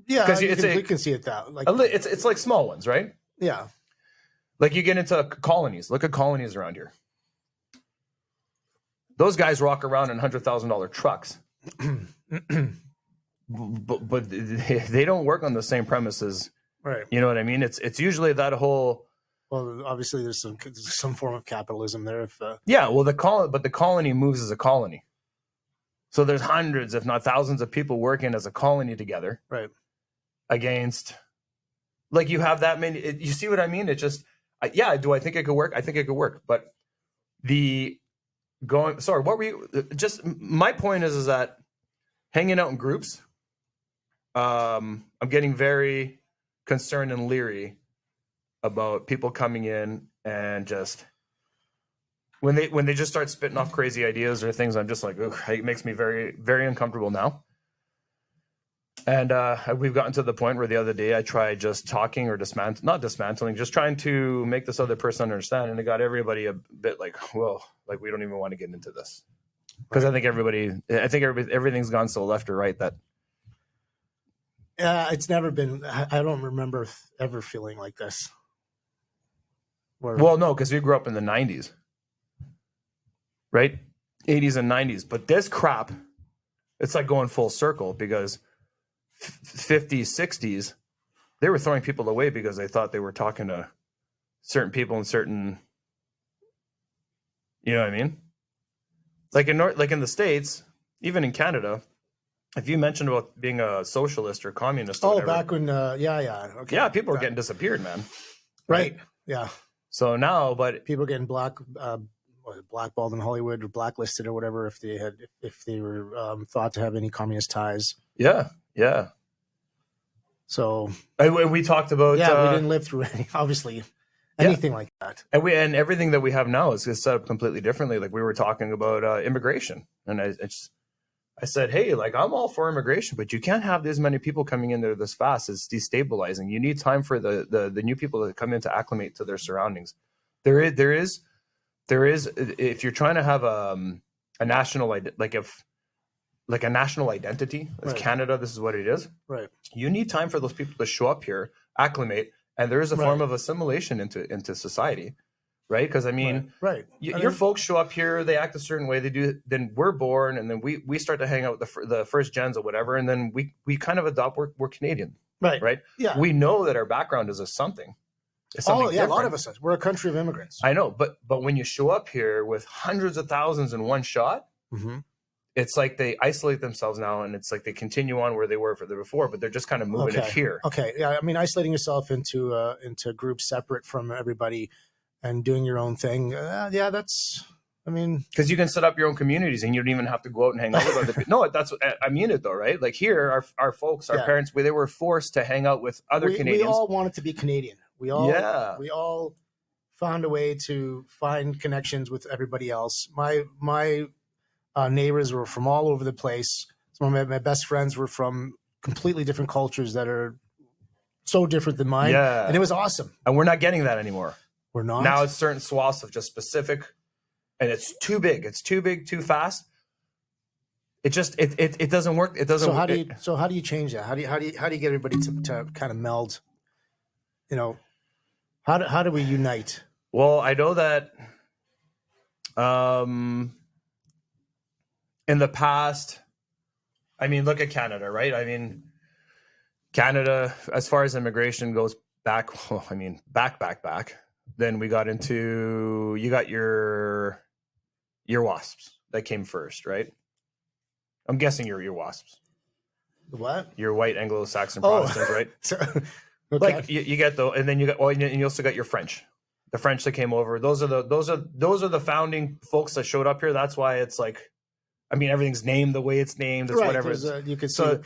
Yeah, because you can see it that like it's like small ones, right? Yeah, like you get into colonies. Look at colonies around here. Those guys rock around in $100,000 trucks. But they don't work on the same premises, right? You know what I mean? It's usually that whole. Well, obviously, there's some form of capitalism there. Well, the colony moves as a colony, so there's hundreds, if not thousands, of people working as a colony together, right? Against, like you have that many. You see what I mean? It just, do I think it could work? I think it could work, but Sorry, what were you? Just my point is that hanging out in groups. I'm getting very concerned and leery about people coming in and just when they just start spitting off crazy ideas or things. I'm just like, ugh, it makes me very, very uncomfortable now. And we've gotten to the point where the other day I tried just talking or not dismantling, just trying to make this other person understand, and it got everybody a bit like, well, like we don't even want to get into this because I think everything's gone so left or right that. It's never been. I don't remember ever feeling like this. Well, no, because we grew up in the 90s, right? 80s and 90s. But this crap, it's like going full circle because 50s, 60s, they were throwing people away because they thought they were talking to certain people in certain, you know what I mean? Like in the States, even in Canada, if you mentioned about being a socialist or communist, or whatever, back when, okay. Yeah, people were getting disappeared, man. Right. Yeah. So now, but people getting blackballed in Hollywood or blacklisted or whatever if they were thought to have any communist ties. Yeah. So we talked about we didn't live through anything like that, and everything that we have now is set up completely differently. Like we were talking about immigration, and I said, hey, like I'm all for immigration, but you can't have this many people coming in there this fast. It's destabilizing. You need time for the new people to come in to acclimate to their surroundings. There is if you're trying to have a national a national identity as Canada, this is what it is. Right. You need time for those people to show up here, acclimate, and there is a form of assimilation into society, right? Because I mean, your folks show up here, they act a certain way, they do. Then we're born, and then we start to hang out with the first gens or whatever, and then we kind of adopt. We're Canadian, right? Yeah. We know that our background is something. A lot of us. We're a country of immigrants. I know, but when you show up here with hundreds of thousands in one shot, it's like they isolate themselves now, and it's like they continue on where they were before, but they're just kind of moving it here. Okay, yeah. I mean, isolating yourself into groups separate from everybody and doing your own thing. That's. I mean, because you can set up your own communities, and you don't even have to go out and hang out with other people. No, that's I mean it though, right? Like here, our folks, our parents, they were forced to hang out with other Canadians. We all wanted to be Canadian. We all found a way to find connections with everybody else. My neighbors were from all over the place. Some of my best friends were from completely different cultures that are so different than mine. Yeah. And it was awesome. And we're not getting that anymore. We're not. Now it's certain swaths of just specific, and it's too big. It's too big, too fast. It just it doesn't work. It doesn't. So how do you change that? How do you get everybody to kind of meld? You know, how do we unite? Well, I know that in the past, I mean, look at Canada, right? I mean, Canada, as far as immigration goes back, well, I mean, back. Then we got into, you got your WASPs that came first, right? I'm guessing your WASPs. What? Your white Anglo-Saxon Protestants, right? Okay. Like you get though, and then you got, and you also got your French. The French that came over. Those are the founding folks that showed up here. That's why it's like, I mean, everything's named the way it's named. It's whatever. You could see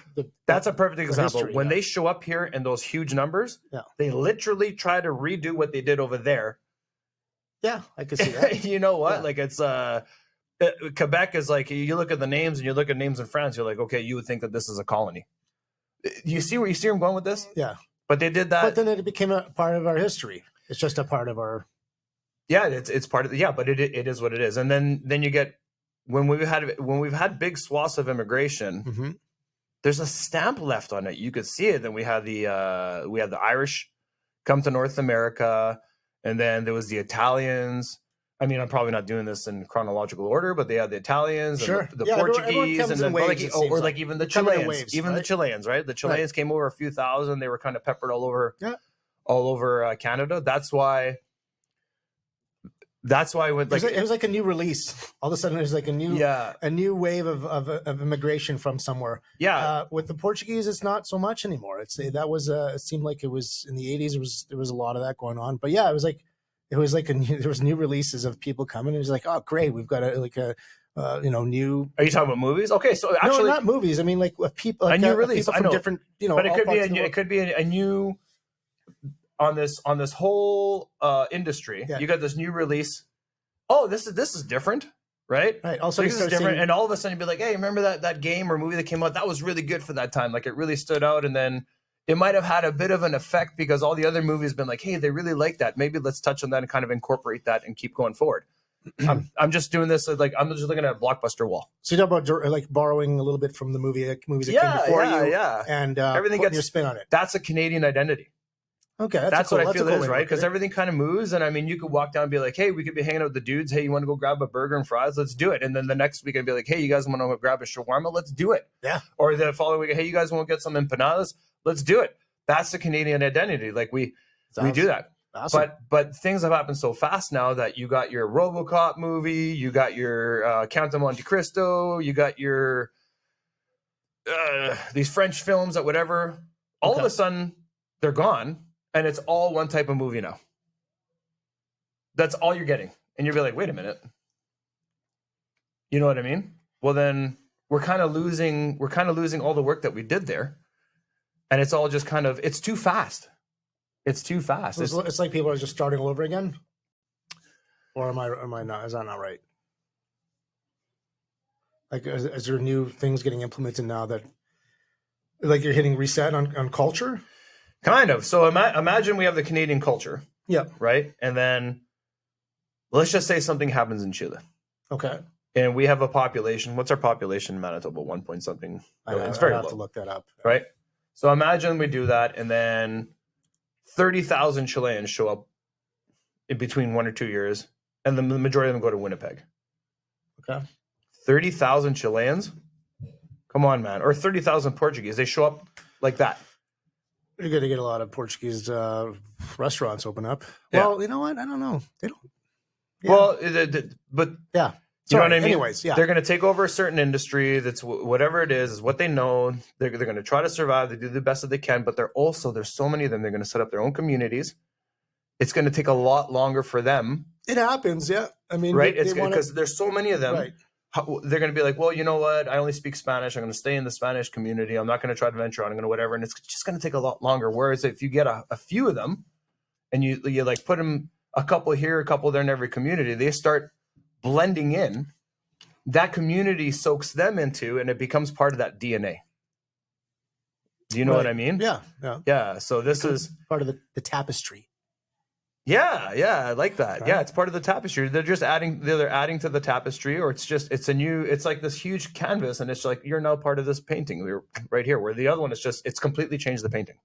that's a perfect example. History, when they show up here in those huge numbers, they literally try to redo what they did over there. Yeah, I can see that. You know what? Yeah. Like it's Quebec is like, you look at the names and you look at names in France, you're like, okay, you would think that this is a colony. You see where I'm going with this? Yeah. But they did that. But then it became a part of our history. It's just a part of our. Yeah, it's part of the, but it is what it is. And then you get, when we've had big swaths of immigration, there's a stamp left on it. You could see it. Then we had the Irish come to North America, and then there was the Italians. I mean, I'm probably not doing this in chronological order, but they had the Italians, and the Portuguese, and then like even the Chileans, waves, the Chileans, right? The Chileans came over a few thousand. They were kind of peppered all over Canada. That's why when like it was like a new release. All of a sudden, there's like a new wave of immigration from somewhere. Yeah, with the Portuguese, it's not so much anymore. It seemed like it was in the 80s. There was a lot of that going on. But yeah, there was new releases of people coming. It was like, oh great, we've got new. Are you talking about movies? Okay, so actually, no, not movies. I mean, like people, a new release. People from different, but it could be a new. On this whole industry, you got this new release. Oh, this is different, right? Right. Also, this is different, and all of a sudden you'd be like, "Hey, remember that game or movie that came out? That was really good for that time. Like it really stood out." And then it might have had a bit of an effect because all the other movies been like, "Hey, they really like that. Maybe let's touch on that and kind of incorporate that and keep going forward." I'm just doing this like I'm just looking at a Blockbuster wall. So you talk about like borrowing a little bit from the movies that came before you, and everything gets your spin on it. That's a Canadian identity. Okay, That's cool, what I feel cool is, way to right? look at Because it. everything kind of moves. And I mean, you could walk down and be like, hey, we could be hanging out with the dudes. Hey, you want to go grab a burger and fries? Let's do it. And then the next week I'd be like, hey, you guys want to go grab a shawarma? Let's do it. Yeah. Or the following week, hey, you guys want to get some empanadas? Let's do it. That's the Canadian identity. Like we do that. Awesome. But things have happened so fast now that you got your RoboCop movie, you got your Count of Monte Cristo, you got your these French films that whatever. All of a sudden, they're gone, and it's all one type of movie now. That's all you're getting, and you'll be like, wait a minute. You know what I mean? Well, then we're kind of losing all the work that we did there, and it's all just kind of it's too fast. It's too fast. So it's like people are just starting all over again, or am I not? Is that not right? Like, is there new things getting implemented now that, like, you're hitting reset on culture? Kind of. So imagine we have the Canadian culture. Yeah. Right, and then let's just say something happens in Chile. Okay. And we have a population. What's our population in Manitoba? 1 point something. It's very I have low. to look that up. Right. So imagine we do that, and then 30,000 Chileans show up in between 1 or 2 years, and the majority of them go to Winnipeg. Okay. 30,000 Chileans? Come on, man. Or 30,000 Portuguese. They show up like that. You're going to get a lot of Portuguese restaurants open up. Yeah. Well, you know what? I don't know. They don't. Yeah. Well, but yeah. You know what I mean? Anyways, yeah. They're going to take over a certain industry. That's whatever it is what they know. They're going to try to survive. They do the best that they can, but there's so many of them. They're going to set up their own communities. It's going to take a lot longer for them. It happens, yeah. I mean, right? It's because there's so many of them. Right. They're going to be like, well, you know what? I only speak Spanish. I'm going to stay in the Spanish community. I'm not going to try to venture on. I'm going to whatever. And it's just going to take a lot longer. Whereas if you get a few of them and you like put them a couple here, a couple there in every community, they start blending in. That community soaks them into, and it becomes part of that DNA. Do you know what I mean? Yeah. Yeah. So this is part of the tapestry. Yeah, I like that. Right. Yeah, it's part of the tapestry. They're just adding to the tapestry, or it's like this huge canvas, and it's like you're now part of this painting. We're right here. Where the other one is it's completely changed the painting,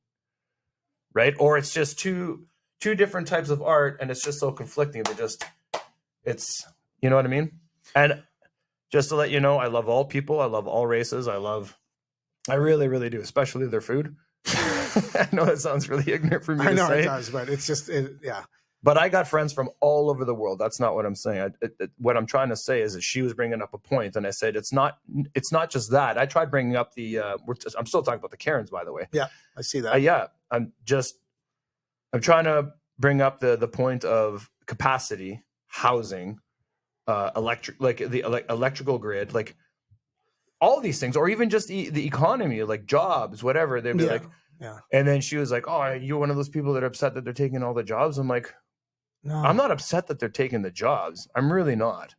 right? Or it's just two different types of art, and it's just so conflicting. It's you know what I mean? And just to let you know, I love all people. I love all races. I really, really do, especially their food. I know that sounds really ignorant for me to say. I know it does, but it's just, yeah. But I got friends from all over the world. That's not what I'm saying. What I'm trying to say is that she was bringing up a point, and I said it's not just that. I tried bringing up I'm still talking about the Karens, by the way. Yeah, I see that. Yeah, I'm trying to bring up the point of capacity, housing, electrical grid, like all these things, or even just the economy, like jobs, whatever. They'd be like, yeah. And then she was like, "Oh, you're one of those people that are upset that they're taking all the jobs." I'm like, "No, I'm not upset that they're taking the jobs. I'm really not."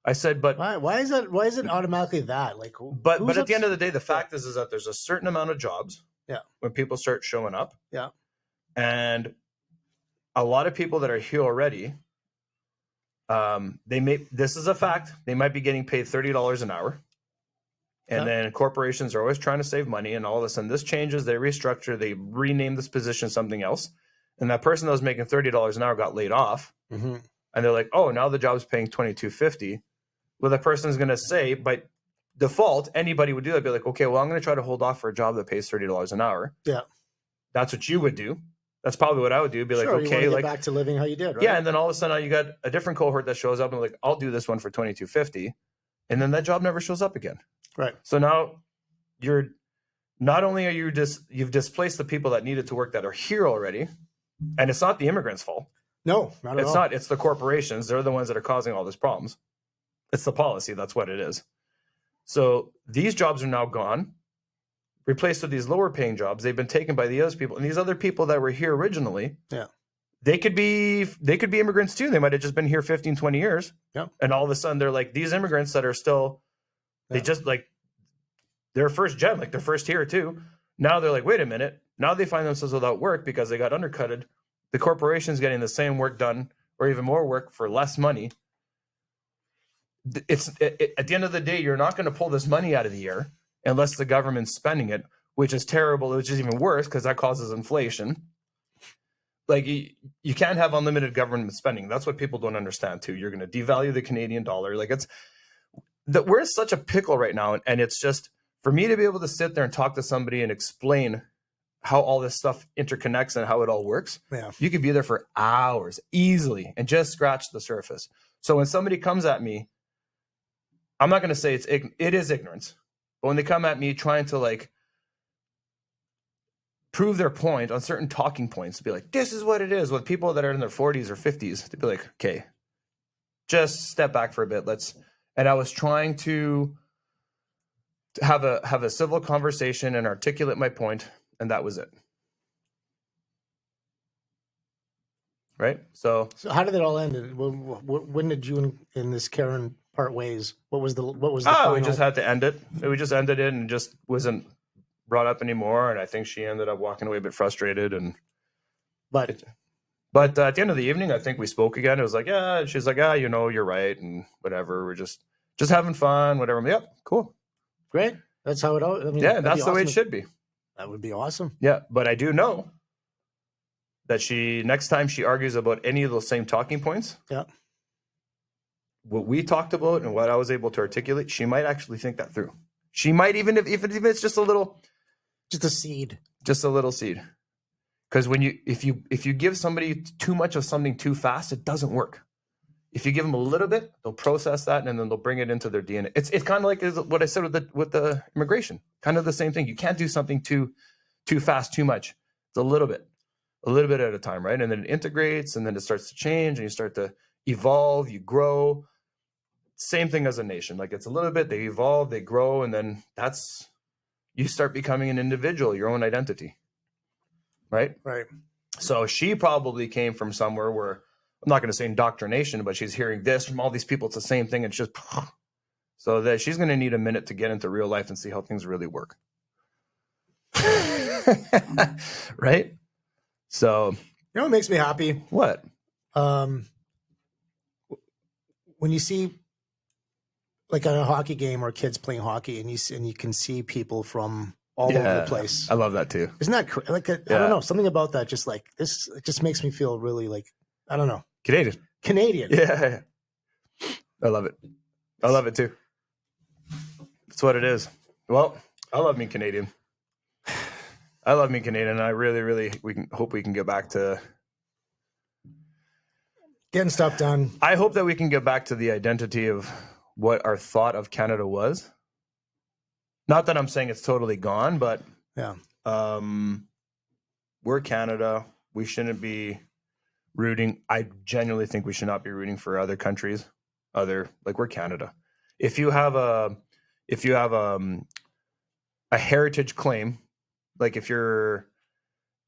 I said, "But why is that? Why is it automatically that? Like, but at the end of the day, the fact is that there's a certain amount of jobs. Yeah. When people start showing up. Yeah. And a lot of people that are here already, this is a fact. They might be getting paid $30 an hour. And then corporations are always trying to save money, and all of a sudden this changes, they restructure, they rename this position something else. And that person that was making $30 an hour got laid off. Mm-hmm. And they're like, oh, now the job's paying $22.50. Well, the person's going to say, by default, anybody would do that. Be like, okay, well, I'm going to try to hold off for a job that pays $30 an hour. Yeah. That's what you would do. That's probably what I would do. Be like, okay, you get back to living how you did, right? Yeah. And then all of a sudden you got a different cohort that shows up and like, I'll do this one for $22.50. And then that job never shows up again. Right. So now you've displaced the people that needed to work that are here already. And it's not the immigrants' fault. No, not at all. It's not. It's the corporations. They're the ones that are causing all these problems. It's the policy. That's what it is. So these jobs are now gone, replaced with these lower paying jobs. They've been taken by the other people. And these other people that were here originally, they could be immigrants too. They might have just been here 15, 20 years. Yeah. And all of a sudden they're like these immigrants that are still, they just like, they're first gen, like they're first here too. Now they're like, wait a minute. Now they find themselves without work because they got undercutted. The corporation's getting the same work done or even more work for less money. At the end of the day, you're not going to pull this money out of the air unless the government's spending it, which is terrible, which is even worse because that causes inflation. like you can't have unlimited government spending. That's what people don't understand too. You're going to devalue the Canadian dollar. Like we're in such a pickle right now. And it's just for me to be able to sit there and talk to somebody and explain how all this stuff interconnects and how it all works. Yeah. You could be there for hours easily and just scratch the surface. So when somebody comes at me, I'm not going to say it is ignorance, but when they come at me trying to like prove their point on certain talking points, to be like, this is what it is, with people that are in their 40s or 50s, to be like, okay, just step back for a bit. And I was trying to have a civil conversation and articulate my point, and that was it. Right? So how did it all end? When did you and this Karen part ways? What was the final? We just had to end it. We just ended it and just wasn't brought up anymore. And I think she ended up walking away a bit frustrated. But at the end of the evening, I think we spoke again. It was like, yeah, she's like, you know, you're right. And whatever. We're just having fun, whatever. Yep. Cool. Great. That's how it all, I mean, yeah, that's the way it should be. That would be awesome. Yeah. But I do know that next time she argues about any of those same talking points, yeah, what we talked about and what I was able to articulate, she might actually think that through. She might even if it's just a little, just a seed, just a little seed. Because if you give somebody too much of something too fast, it doesn't work. If you give them a little bit, they'll process that and then they'll bring it into their DNA. It's kind of like what I said with the immigration, kind of the same thing. You can't do something too fast, too much. It's a little bit at a time, right? And then it integrates and then it starts to change and you start to evolve, you grow. Same thing as a nation. Like it's a little bit, they evolve, they grow, and then you start becoming an individual, your own identity. Right? Right. So she probably came from somewhere where, I'm not going to say indoctrination, but she's hearing this from all these people. It's the same thing. It's just, so that she's going to need a minute to get into real life and see how things really work. Right? So, you know what makes me happy? What? When you see like a hockey game or kids playing hockey and you can see people from all over the place. I love that too. Isn't that like I don't know, something about that just like this, it just makes me feel really like, I don't know. Canadian. Yeah. I love it. I love it too. That's what it is. Well, I love me Canadian. I love me Canadian. And I really, really, hope we can get back to getting stuff done. I hope that we can get back to the identity of what our thought of Canada was. Not that I'm saying it's totally gone, but yeah, we're Canada. We shouldn't be rooting. I genuinely think we should not be rooting for other countries. We're Canada. If you have a heritage claim, like if your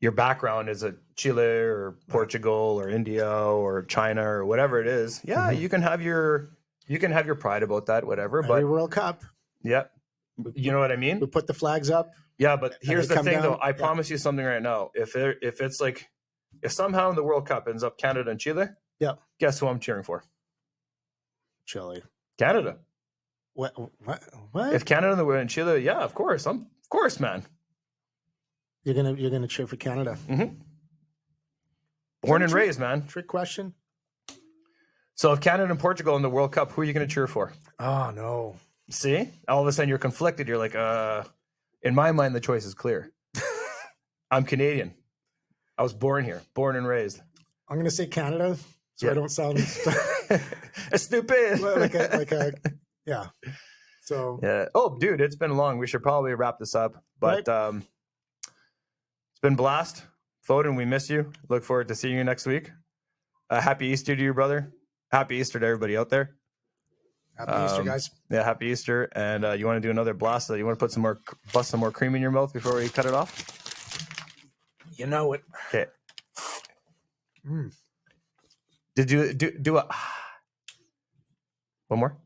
background is a Chile or Portugal or India or China or whatever it is, you can have your pride about that, whatever. Every World Cup. Yeah. You know what I mean? We put the flags up. Yeah, but here's the thing, though. I promise you something right now. If it's like, if somehow in the World Cup ends up Canada and Chile, guess who I'm cheering for? Chile. Canada. What? If Canada and Chile, of course, man. You're gonna cheer for Canada. Mm-hmm. Born and raised, man. Trick question. So if Canada and Portugal in the World Cup, who are you going to cheer for? Oh no. See, all of a sudden you're conflicted. You're like, in my mind, the choice is clear. I'm Canadian. I was born here, born and raised. I'm going to say Canada, so I don't sound stupid. Yeah. So yeah. Oh, dude, it's been long. We should probably wrap this up, but it's been blast. Foden, we miss you. Look forward to seeing you next week. Happy Easter to you, brother. Happy Easter to everybody out there. Happy Easter, guys. Yeah, happy Eater. And you want to do another blast? You want to put bust some more cream in your mouth before we cut it off? You know it. Okay. Did you do a one more?